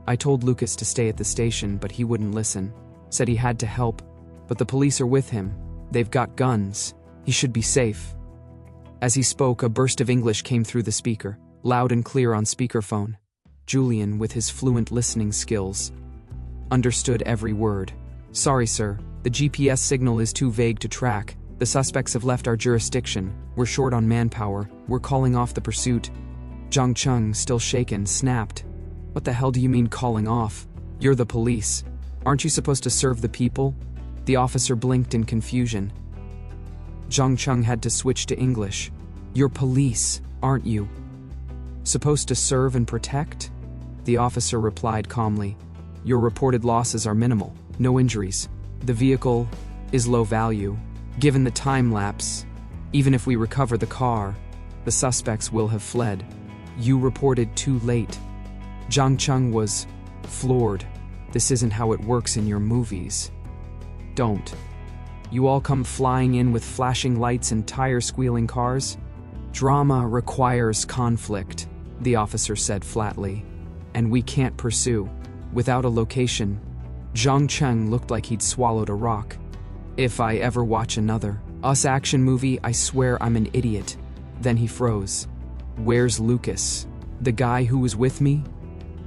I told Lucas to stay at the station, but he wouldn't listen. Said he had to help, but the police are with him. They've got guns. He should be safe. As he spoke, a burst of English came through the speaker, loud and clear on speakerphone. Julian, with his fluent listening skills, understood every word. Sorry, sir. The GPS signal is too vague to track. The suspects have left our jurisdiction. We're short on manpower. We're calling off the pursuit. Zhang Cheng, still shaken, snapped. What the hell do you mean calling off? You're the police. Aren't you supposed to serve the people? The officer blinked in confusion. Zhang Cheng had to switch to English. You're police, aren't you? Supposed to serve and protect? The officer replied calmly. Your reported losses are minimal. No injuries. The vehicle is low value. Given the time lapse, even if we recover the car, the suspects will have fled. You reported too late. Zhang Cheng was floored. This isn't how it works in your movies. Don't. You all come flying in with flashing lights and tire-squealing cars? Drama requires conflict, the officer said flatly. And we can't pursue. Without a location. Zhang Cheng looked like he'd swallowed a rock. If I ever watch another Us action movie, I swear I'm an idiot. Then he froze. Where's Lucas? The guy who was with me?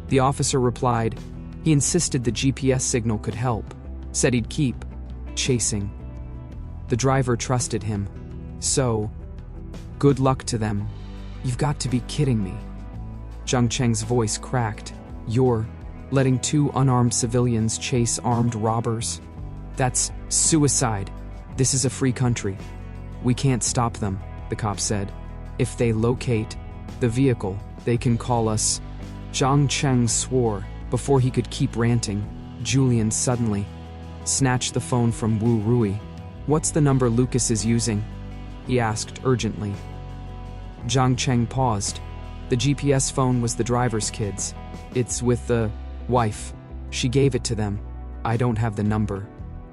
The officer replied. He insisted the GPS signal could help. Said he'd keep chasing. The driver trusted him. So, good luck to them. You've got to be kidding me. Zhang Cheng's voice cracked. You're letting two unarmed civilians chase armed robbers? That's suicide. This is a free country. We can't stop them, the cop said. If they locate the vehicle, they can call us. Zhang Cheng swore. Before he could keep ranting, Julian suddenly snatched the phone from Wu Rui. What's the number Lucas is using? He asked urgently. Zhang Cheng paused. The GPS phone was the driver's kid's. It's with the wife. She gave it to them. I don't have the number.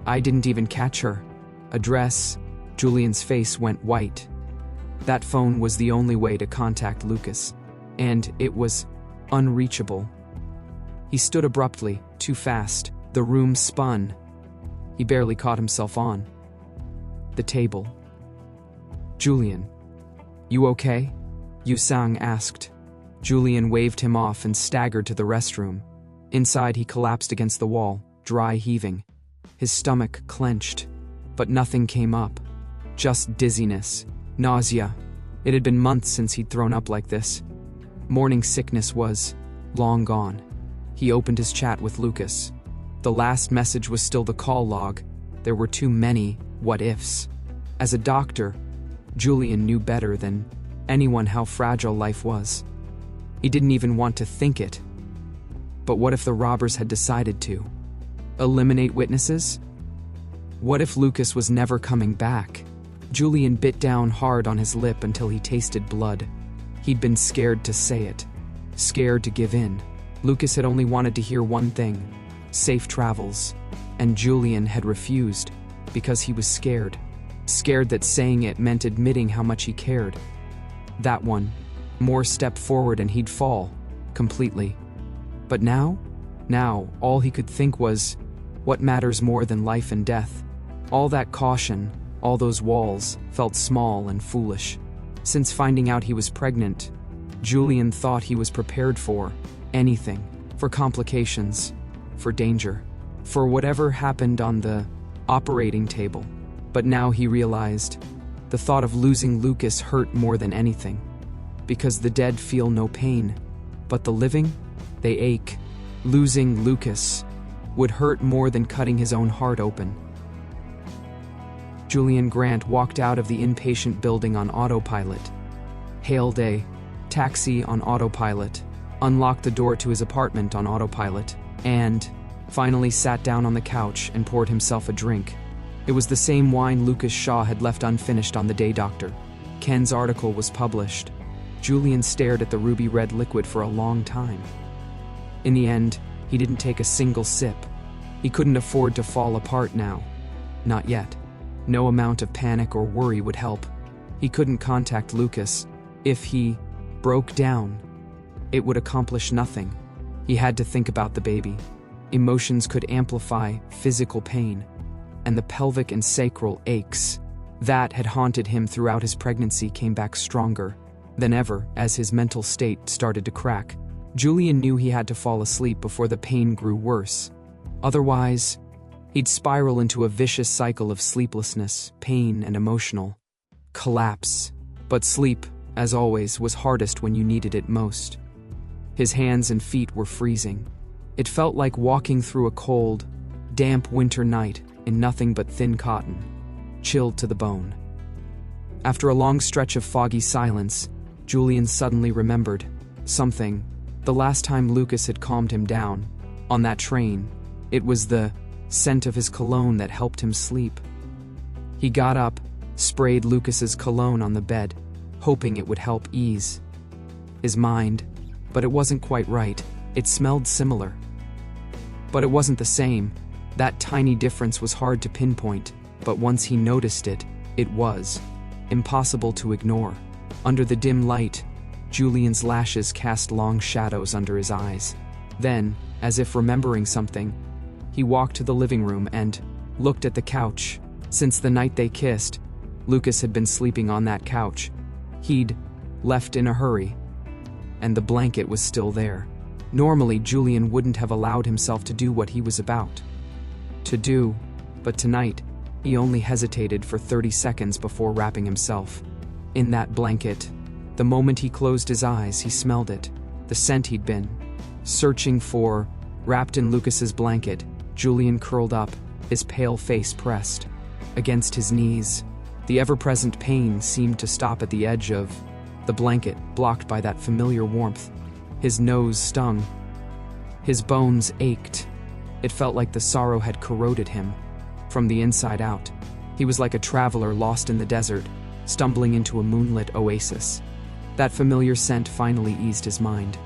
I didn't even catch her address. Julian's face went white. That phone was the only way to contact Lucas, and it was unreachable. He stood abruptly, too fast. The room spun. He barely caught himself on the table. Julian, you okay? Yu Sang asked. Julian waved him off and staggered to the restroom. Inside, he collapsed against the wall, dry heaving. His stomach clenched, but nothing came up. Just dizziness, nausea. It had been months since he'd thrown up like this. Morning sickness was long gone. He opened his chat with Lucas. The last message was still the call log. There were too many what-ifs. As a doctor, Julian knew better than anyone how fragile life was. He didn't even want to think it. But what if the robbers had decided to eliminate witnesses? What if Lucas was never coming back? Julian bit down hard on his lip until he tasted blood. He'd been scared to say it, scared to give in. Lucas had only wanted to hear one thing: safe travels. And Julian had refused because he was scared. Scared that saying it meant admitting how much he cared. That one more step forward and he'd fall completely. But now, all he could think was, what matters more than life and death? All that caution, all those walls, felt small and foolish. Since finding out he was pregnant, Julian thought he was prepared for anything, for complications, for danger, for whatever happened on the operating table. But now he realized the thought of losing Lucas hurt more than anything. Because the dead feel no pain, but the living, they ache. Losing Lucas would hurt more than cutting his own heart open. Julian Grant walked out of the inpatient building on autopilot, hailed a taxi on autopilot, unlocked the door to his apartment on autopilot, and finally sat down on the couch and poured himself a drink. It was the same wine Lucas Shaw had left unfinished on the day doctor. Ken's article was published. Julian stared at the ruby red liquid for a long time. In the end, he didn't take a single sip. He couldn't afford to fall apart now. Not yet. No amount of panic or worry would help. He couldn't contact Lucas. If he broke down, it would accomplish nothing. He had to think about the baby. Emotions could amplify physical pain, and the pelvic and sacral aches that had haunted him throughout his pregnancy came back stronger than ever as his mental state started to crack. Julian knew he had to fall asleep before the pain grew worse. Otherwise, he'd spiral into a vicious cycle of sleeplessness, pain, and emotional collapse. But sleep, as always, was hardest when you needed it most. His hands and feet were freezing. It felt like walking through a cold, damp winter night in nothing but thin cotton, chilled to the bone. After a long stretch of foggy silence, Julian suddenly remembered something. The last time Lucas had calmed him down, on that train, it was the scent of his cologne that helped him sleep. He got up, sprayed Lucas's cologne on the bed, hoping it would help ease his mind, but it wasn't quite right. It smelled similar, but it wasn't the same. That tiny difference was hard to pinpoint, but once he noticed it, it was impossible to ignore. Under the dim light, Julian's lashes cast long shadows under his eyes. Then, as if remembering something, he walked to the living room and looked at the couch. Since the night they kissed, Lucas had been sleeping on that couch. He'd left in a hurry, and the blanket was still there. Normally, Julian wouldn't have allowed himself to do what he was about to do, but tonight, he only hesitated for 30 seconds before wrapping himself in that blanket. The moment he closed his eyes, he smelled it, the scent he'd been searching for. Wrapped in Lucas's blanket, Julian curled up, his pale face pressed against his knees. The ever-present pain seemed to stop at the edge of the blanket, blocked by that familiar warmth. His nose stung. His bones ached. It felt like the sorrow had corroded him from the inside out. He was like a traveler lost in the desert, stumbling into a moonlit oasis. That familiar scent finally eased his mind.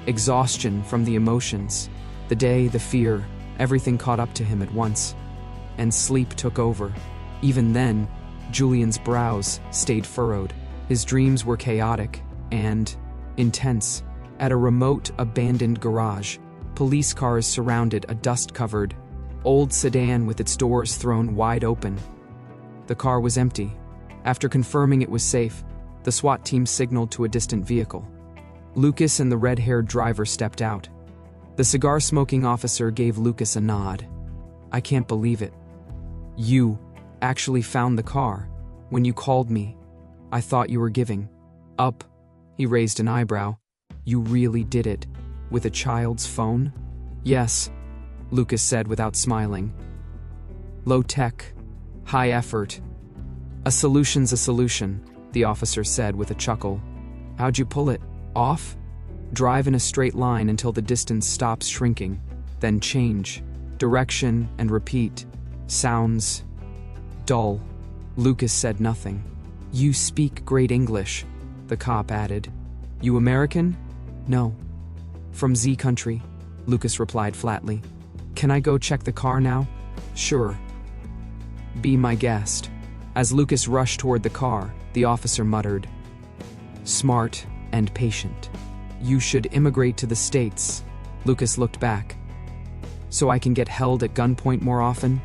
Exhaustion from the emotions, the day, the fear, everything caught up to him at once. And sleep took over. Even then, Julian's brows stayed furrowed. His dreams were chaotic and intense. At a remote, abandoned garage, police cars surrounded a dust-covered, old sedan with its doors thrown wide open. The car was empty. After confirming it was safe, the SWAT team signaled to a distant vehicle. Lucas and the red-haired driver stepped out. The cigar-smoking officer gave Lucas a nod. "I can't believe it. You actually found the car. When you called me, I thought you were giving up." He raised an eyebrow. "You really did it? With a child's phone?" "Yes," Lucas said without smiling. "Low tech, high effort. A solution's a solution," the officer said with a chuckle. "How'd you pull it off?" "Drive in a straight line until the distance stops shrinking, then change direction and repeat. Sounds dull." Lucas said nothing. "You speak great English," the cop added. "You American?" "No. From Z country," Lucas replied flatly. "Can I go check the car now?" "Sure. Be my guest." As Lucas rushed toward the car, the officer muttered, "Smart and patient. You should immigrate to the States." Lucas looked back. "So I can get held at gunpoint more often?"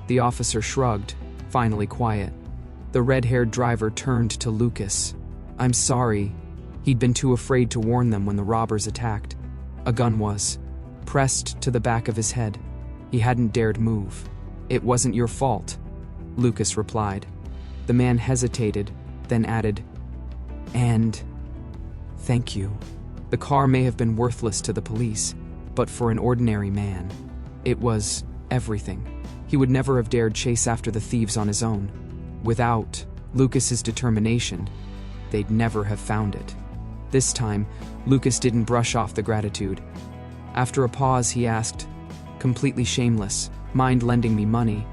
The officer shrugged, finally quiet. The red-haired driver turned to Lucas. "I'm sorry." He'd been too afraid to warn them when the robbers attacked. A gun was pressed to the back of his head. He hadn't dared move. "It wasn't your fault," Lucas replied. The man hesitated, then added, "And thank you." The car may have been worthless to the police, but for an ordinary man, it was everything. He would never have dared chase after the thieves on his own. Without Lucas's determination, they'd never have found it. This time, Lucas didn't brush off the gratitude. After a pause, he asked, completely shameless, "Mind lending me money?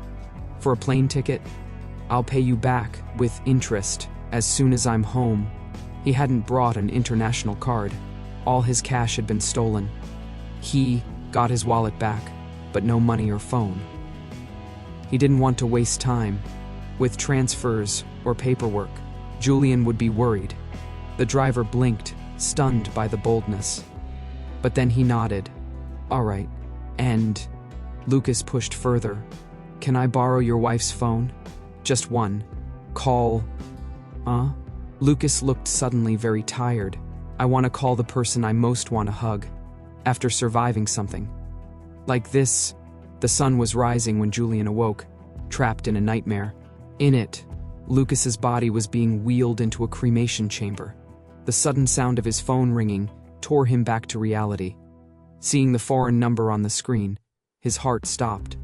For a plane ticket? I'll pay you back, with interest, as soon as I'm home." He hadn't brought an international card. All his cash had been stolen. He got his wallet back, but no money or phone. He didn't want to waste time with transfers or paperwork. Julian would be worried. The driver blinked, stunned by the boldness. But then he nodded. "All right." And Lucas pushed further. "Can I borrow your wife's phone? Just one. Call." Lucas looked suddenly very tired. "I want to call the person I most want to hug. After surviving something like this." The sun was rising when Julian awoke, trapped in a nightmare. In it, Lucas's body was being wheeled into a cremation chamber. The sudden sound of his phone ringing tore him back to reality. Seeing the foreign number on the screen, his heart stopped.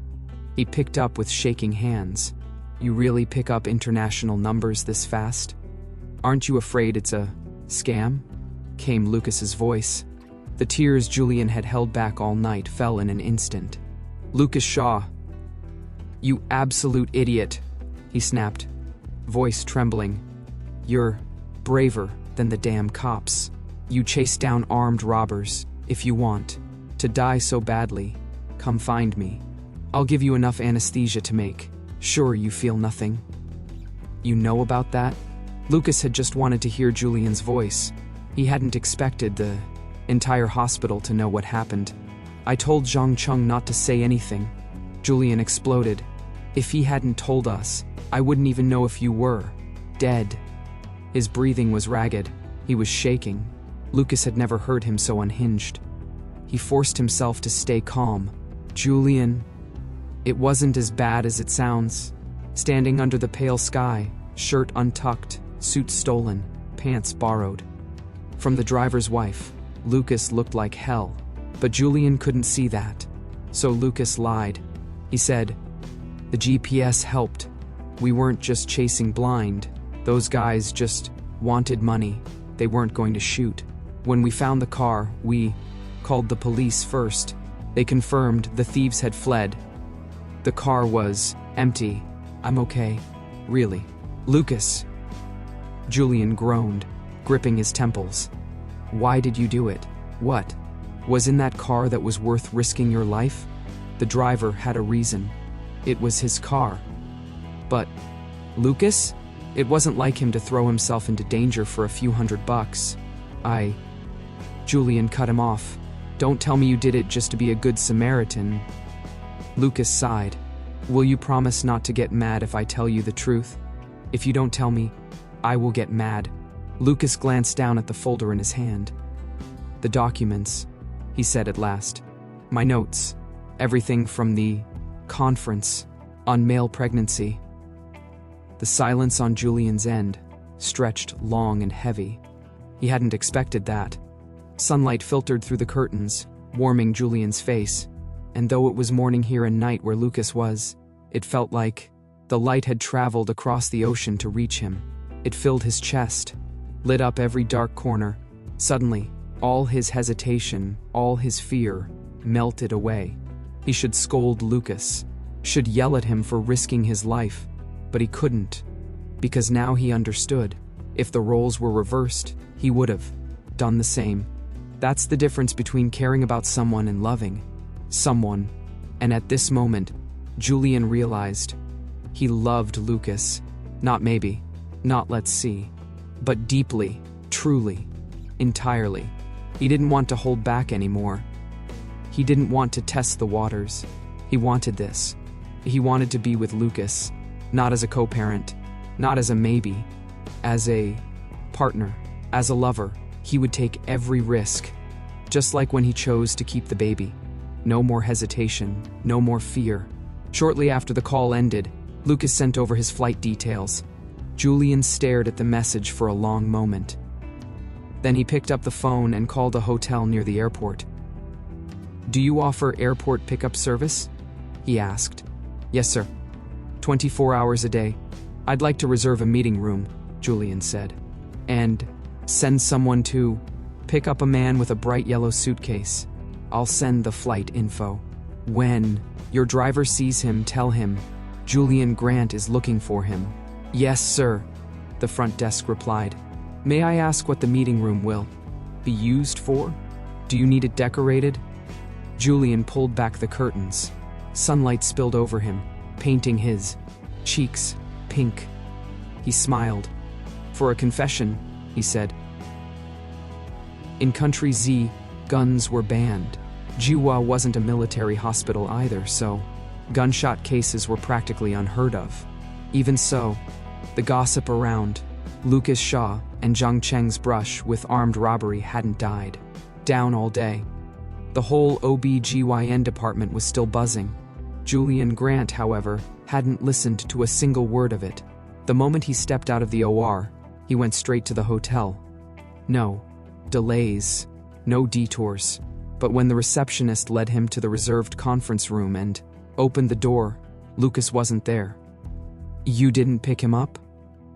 He picked up with shaking hands. "You really pick up international numbers this fast? Aren't you afraid it's a scam?" came Lucas's voice. The tears Julian had held back all night fell in an instant. "Lucas Shaw, you absolute idiot," he snapped, voice trembling. "You're braver than the damn cops. You chase down armed robbers. If you want to die so badly, come find me. I'll give you enough anesthesia to make sure you feel nothing." "You know about that?" Lucas had just wanted to hear Julian's voice. He hadn't expected the entire hospital to know what happened. "I told Zhang Chung not to say anything," Julian exploded. "If he hadn't told us, I wouldn't even know if you were dead." His breathing was ragged. He was shaking. Lucas had never heard him so unhinged. He forced himself to stay calm. "Julian, it wasn't as bad as it sounds." Standing under the pale sky, shirt untucked, suit stolen, pants borrowed from the driver's wife, Lucas looked like hell. But Julian couldn't see that. So Lucas lied. He said, "The GPS helped. We weren't just chasing blind. Those guys just wanted money. They weren't going to shoot. When we found the car, we called the police first. They confirmed the thieves had fled. The car was empty. I'm okay. Really." "Lucas," Julian groaned, gripping his temples. "Why did you do it? What was in that car that was worth risking your life?" The driver had a reason. It was his car. "But, Lucas, it wasn't like him to throw himself into danger for a few $100. Julian cut him off. "Don't tell me you did it just to be a good Samaritan." Lucas sighed. "Will you promise not to get mad if I tell you the truth? If you don't tell me, I will get mad." Lucas glanced down at the folder in his hand. "The documents," he said at last. "My notes. Everything from the conference on male pregnancy." The silence on Julian's end stretched long and heavy. He hadn't expected that. Sunlight filtered through the curtains, warming Julian's face, and though it was morning here and night where Lucas was, it felt like the light had traveled across the ocean to reach him. It filled his chest, lit up every dark corner. Suddenly, all his hesitation, all his fear, melted away. He should scold Lucas, should yell at him for risking his life, but he couldn't, because now he understood. If the roles were reversed, he would have done the same. That's the difference between caring about someone and loving someone. And at this moment, Julian realized he loved Lucas. Not maybe, not let's see, but deeply, truly, entirely. He didn't want to hold back anymore. He didn't want to test the waters. He wanted this. He wanted to be with Lucas, not as a co-parent, not as a maybe, as a partner, as a lover. He would take every risk, just like when he chose to keep the baby. No more hesitation, no more fear, Shortly after the call ended, Lucas sent over his flight details. Julian stared at the message for a long moment. Then he picked up the phone and called a hotel near the airport. "Do you offer airport pickup service?" he asked. "Yes, sir. 24 hours a day. I'd like to reserve a meeting room," Julian said. "And send someone to pick up a man with a bright yellow suitcase. I'll send the flight info. When your driver sees him, tell him Julian Grant is looking for him." "Yes, sir," the front desk replied. "May I ask what the meeting room will be used for? Do you need it decorated?" Julian pulled back the curtains. Sunlight spilled over him, painting his cheeks pink. He smiled. "For a confession," he said. "In Country Z, guns were banned. Jiwa wasn't a military hospital either, so gunshot cases were practically unheard of. Even so, the gossip around Lucas Shaw and Zhang Cheng's brush with armed robbery hadn't died down all day. The whole OB/GYN department was still buzzing. Julian Grant, however, hadn't listened to a single word of it. The moment he stepped out of the OR, he went straight to the hotel. No delays, no detours. But when the receptionist led him to the reserved conference room and opened the door, Lucas wasn't there. "You didn't pick him up?"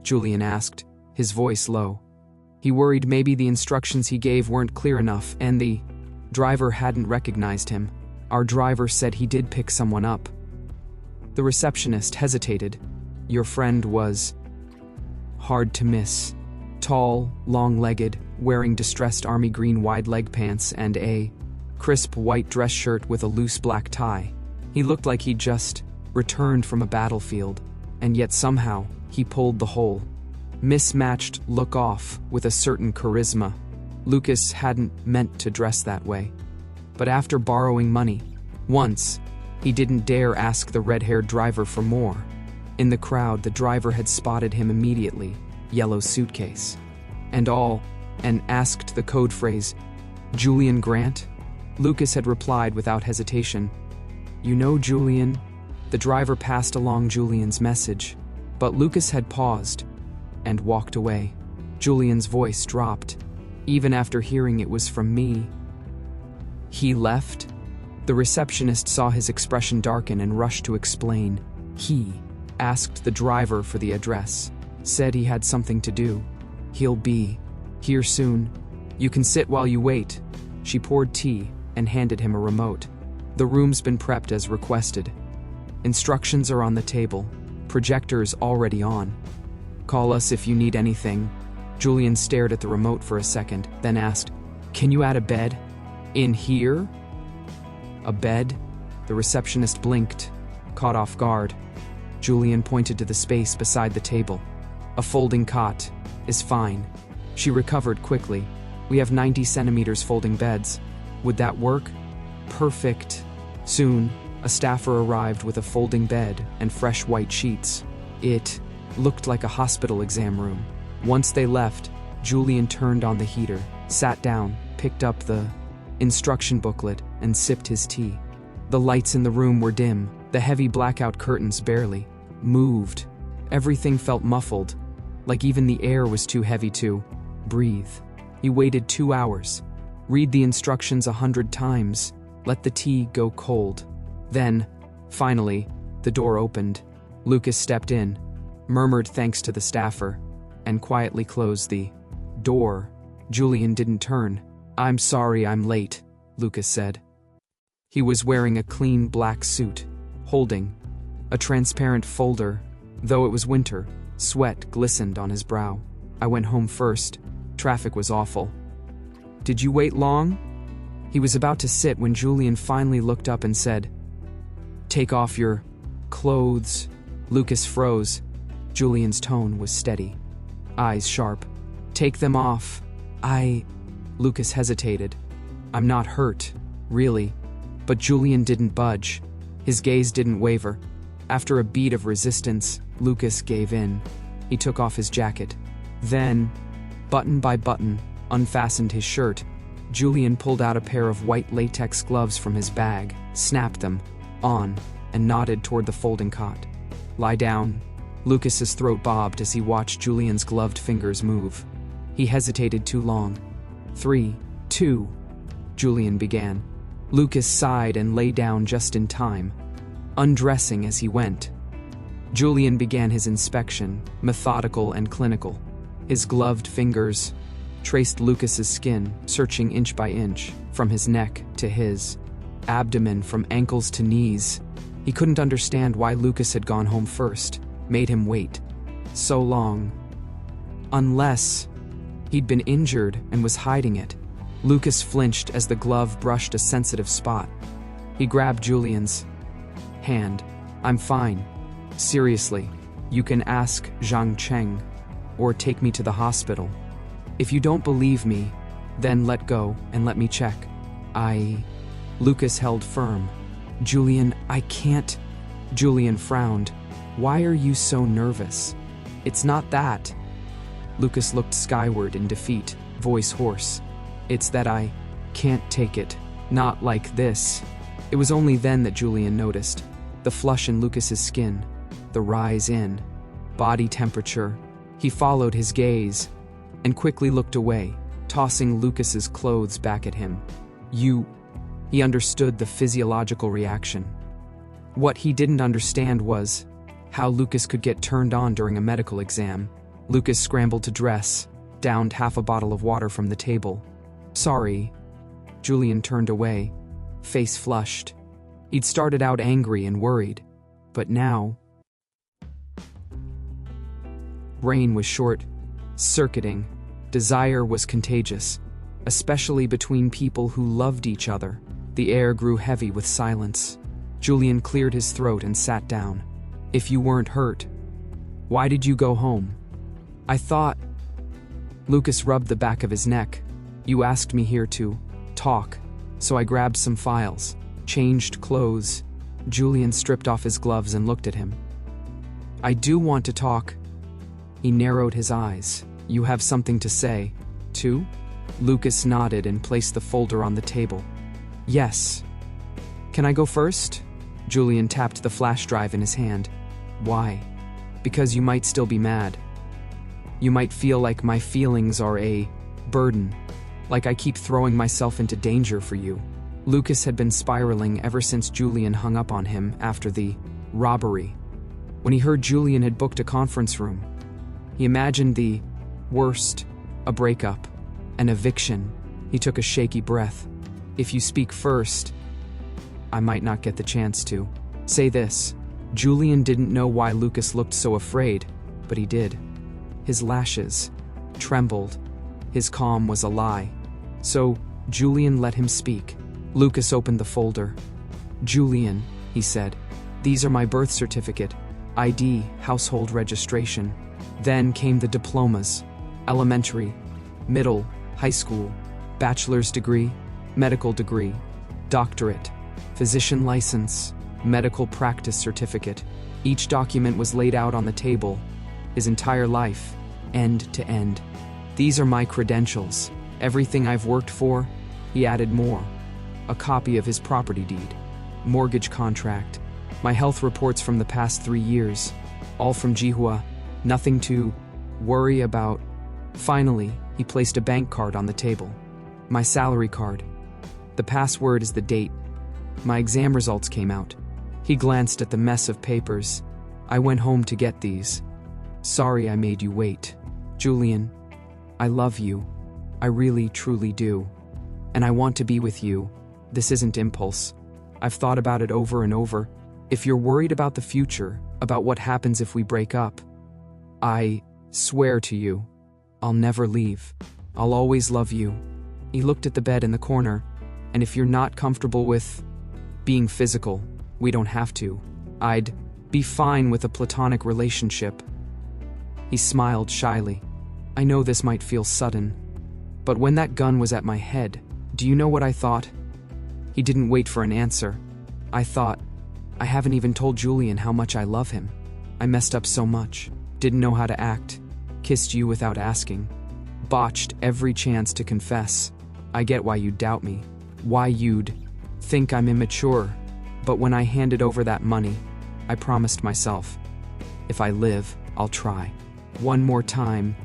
Julian asked, his voice low. He worried maybe the instructions he gave weren't clear enough and the driver hadn't recognized him. "Our driver said he did pick someone up." The receptionist hesitated. "Your friend was hard to miss. Tall, long-legged, wearing distressed army green wide leg pants and a crisp white dress shirt with a loose black tie. He looked like he'd just returned from a battlefield, and yet somehow he pulled the whole mismatched look off with a certain charisma. Lucas hadn't meant to dress that way. But after borrowing money once, he didn't dare ask the red-haired driver for more. In the crowd, the driver had spotted him immediately, yellow suitcase and all, and asked the code phrase, "Julian Grant?" Lucas had replied without hesitation, "You know Julian?" The driver passed along Julian's message, but Lucas had paused and walked away. Julian's voice dropped. "Even after hearing it was from me, he left?" The receptionist saw his expression darken and rushed to explain. He asked the driver for the address, said he had something to do. "He'll be here soon. You can sit while you wait." She poured tea and handed him a remote. "The room's been prepped as requested. Instructions are on the table. Projector's already on. Call us if you need anything." Julian stared at the remote for a second, then asked, "Can you add a bed in here?" "A bed?" The receptionist blinked, caught off guard. Julian pointed to the space beside the table. "A folding cot is fine." She recovered quickly. "We have 90 centimeters folding beds. Would that work?" "Perfect." Soon, a staffer arrived with a folding bed and fresh white sheets. It looked like a hospital exam room. Once they left, Julian turned on the heater, sat down, picked up the instruction booklet, and sipped his tea. The lights in the room were dim, the heavy blackout curtains barely moved. Everything felt muffled, like even the air was too heavy to breathe. He waited 2 hours. Read the instructions 100 times. Let the tea go cold. Then, finally, the door opened. Lucas stepped in, murmured thanks to the staffer, and quietly closed the door. Julian didn't turn. "I'm sorry I'm late," Lucas said. He was wearing a clean black suit, holding a transparent folder. Though it was winter, sweat glistened on his brow. "I went home first. Traffic was awful." "Did you wait long?" He was about to sit when Julian finally looked up and said, "Take off your clothes." Lucas froze. Julian's tone was steady, eyes sharp. "Take them off." Lucas hesitated. "I'm not hurt, really." But Julian didn't budge. His gaze didn't waver. After a beat of resistance, Lucas gave in. He took off his jacket. Then, button by button, unfastened his shirt. Julian pulled out a pair of white latex gloves from his bag, snapped them on, and nodded toward the folding cot. "Lie down." Lucas's throat bobbed as he watched Julian's gloved fingers move. He hesitated too long. 3, 2, Julian began. Lucas sighed and lay down just in time, undressing as he went. Julian began his inspection, methodical and clinical. His gloved fingers traced Lucas's skin, searching inch by inch, from his neck to his abdomen, from ankles to knees. He couldn't understand why Lucas had gone home first, made him wait so long. Unless he'd been injured and was hiding it. Lucas flinched as the glove brushed a sensitive spot. He grabbed Julian's hand. "I'm fine. Seriously, you can ask Zhang Cheng, or take me to the hospital. If you don't believe me, then let go and let me check." Lucas held firm. "Julian, I can't." Julian frowned. "Why are you so nervous?" "It's not that." Lucas looked skyward in defeat, voice hoarse. "It's that I can't take it. Not like this." It was only then that Julian noticed the flush in Lucas's skin, the rise in body temperature. He followed his gaze and quickly looked away, tossing Lucas's clothes back at him. He understood the physiological reaction. What he didn't understand was how Lucas could get turned on during a medical exam. Lucas scrambled to dress, downed half a bottle of water from the table. "Sorry." Julian turned away, face flushed. He'd started out angry and worried, but now brain was short-circuiting. Desire was contagious, especially between people who loved each other. The air grew heavy with silence. Julian cleared his throat and sat down. "If you weren't hurt, why did you go home?" "I thought..." Lucas rubbed the back of his neck. "You asked me here to talk, so I grabbed some files, changed clothes." Julian stripped off his gloves and looked at him. "I do want to talk." He narrowed his eyes. "You have something to say, too?" Lucas nodded and placed the folder on the table. "Yes." "Can I go first?" Julian tapped the flash drive in his hand. "Why?" "Because you might still be mad. You might feel like my feelings are a burden, like I keep throwing myself into danger for you." Lucas had been spiraling ever since Julian hung up on him after the robbery. When he heard Julian had booked a conference room, he imagined the worst, a breakup, an eviction. He took a shaky breath. "If you speak first, I might not get the chance to say this." Julian didn't know why Lucas looked so afraid, but he did. His lashes trembled. His calm was a lie. So Julian let him speak. Lucas opened the folder. "Julian," he said, "these are my birth certificate, ID, household registration." Then came the diplomas: elementary, middle, high school, bachelor's degree, medical degree, doctorate, physician license, medical practice certificate. Each document was laid out on the table, his entire life, end to end. "These are my credentials, everything I've worked for." He added more. A copy of his property deed, mortgage contract, my health reports from the past 3 years, all from Jihua, nothing to worry about. Finally, he placed a bank card on the table. "My salary card. The password is the date. My exam results came out." He glanced at the mess of papers. "I went home to get these. Sorry I made you wait. Julian, I love you. I really, truly do. And I want to be with you. This isn't impulse. I've thought about it over and over. If you're worried about the future, about what happens if we break up, I swear to you, I'll never leave. I'll always love you." He looked at the bed in the corner. "And if you're not comfortable with being physical, we don't have to. I'd be fine with a platonic relationship." He smiled shyly. "I know this might feel sudden, but when that gun was at my head, do you know what I thought?" He didn't wait for an answer. "I thought, I haven't even told Julian how much I love him. I messed up so much, didn't know how to act, kissed you without asking, botched every chance to confess. I get why you'd doubt me, why you'd think I'm immature. But when I handed over that money, I promised myself, if I live, I'll try. One more time,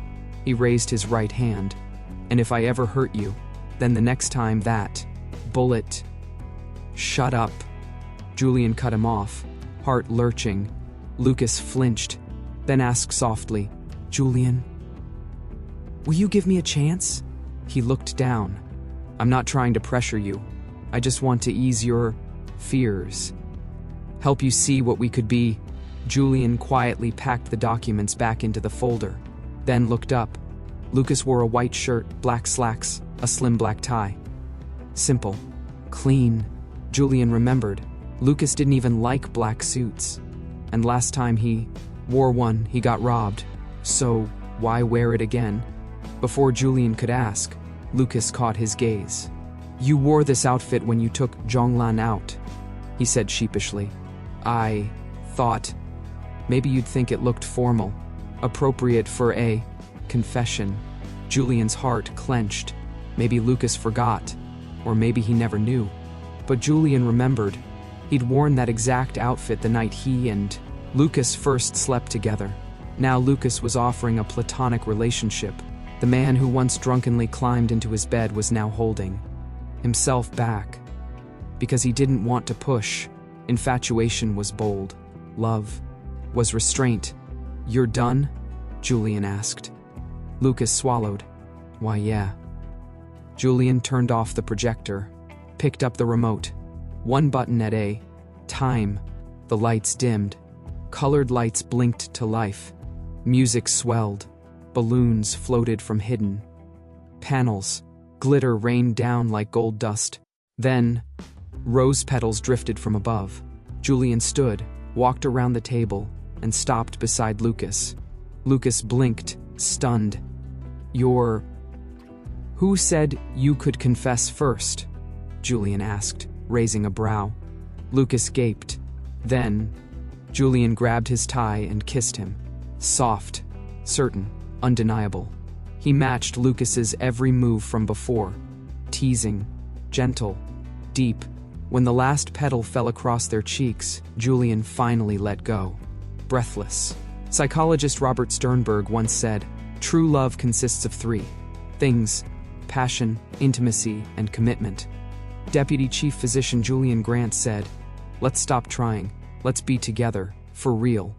he raised his right hand, and if I ever hurt you, then the next time that bullet. Shut up. Julian cut him off, heart lurching. Lucas flinched, then asked softly, Julian, will you give me a chance? He looked down. I'm not trying to pressure you. I just want to ease your fears. Help you see what we could be. Julian quietly packed the documents back into the folder, then looked up. Lucas wore a white shirt, black slacks, a slim black tie. Simple. Clean. Julian remembered. Lucas didn't even like black suits. And last time he wore one, he got robbed. So, why wear it again? Before Julian could ask, Lucas caught his gaze. You wore this outfit when you took Zhonglan out, he said sheepishly. I thought maybe you'd think it looked formal, appropriate for a confession. Julian's heart clenched. Maybe Lucas forgot, or maybe he never knew. But Julian remembered. He'd worn that exact outfit the night he and Lucas first slept together. Now Lucas was offering a platonic relationship. The man who once drunkenly climbed into his bed was now holding himself back. Because he didn't want to push. Infatuation was bold. Love was restraint. You're done? Julian asked. Lucas swallowed. Why, yeah. Julian turned off the projector, picked up the remote. One button at a time. The lights dimmed. Colored lights blinked to life. Music swelled. Balloons floated from hidden panels. Glitter rained down like gold dust. Then, rose petals drifted from above. Julian stood, walked around the table, and stopped beside Lucas. Lucas blinked, stunned. Who said you could confess first? Julian asked, raising a brow. Lucas gaped. Then, Julian grabbed his tie and kissed him. Soft, certain, undeniable. He matched Lucas's every move from before. Teasing, gentle, deep. When the last petal fell across their cheeks, Julian finally let go. Breathless. Psychologist Robert Sternberg once said, true love consists of three things: passion, intimacy, and commitment. Deputy Chief Physician Julian Grant said, let's stop trying. Let's be together, for real.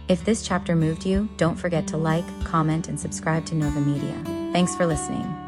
If this chapter moved you, don't forget to like, comment, and subscribe to Nova Media. Thanks for listening.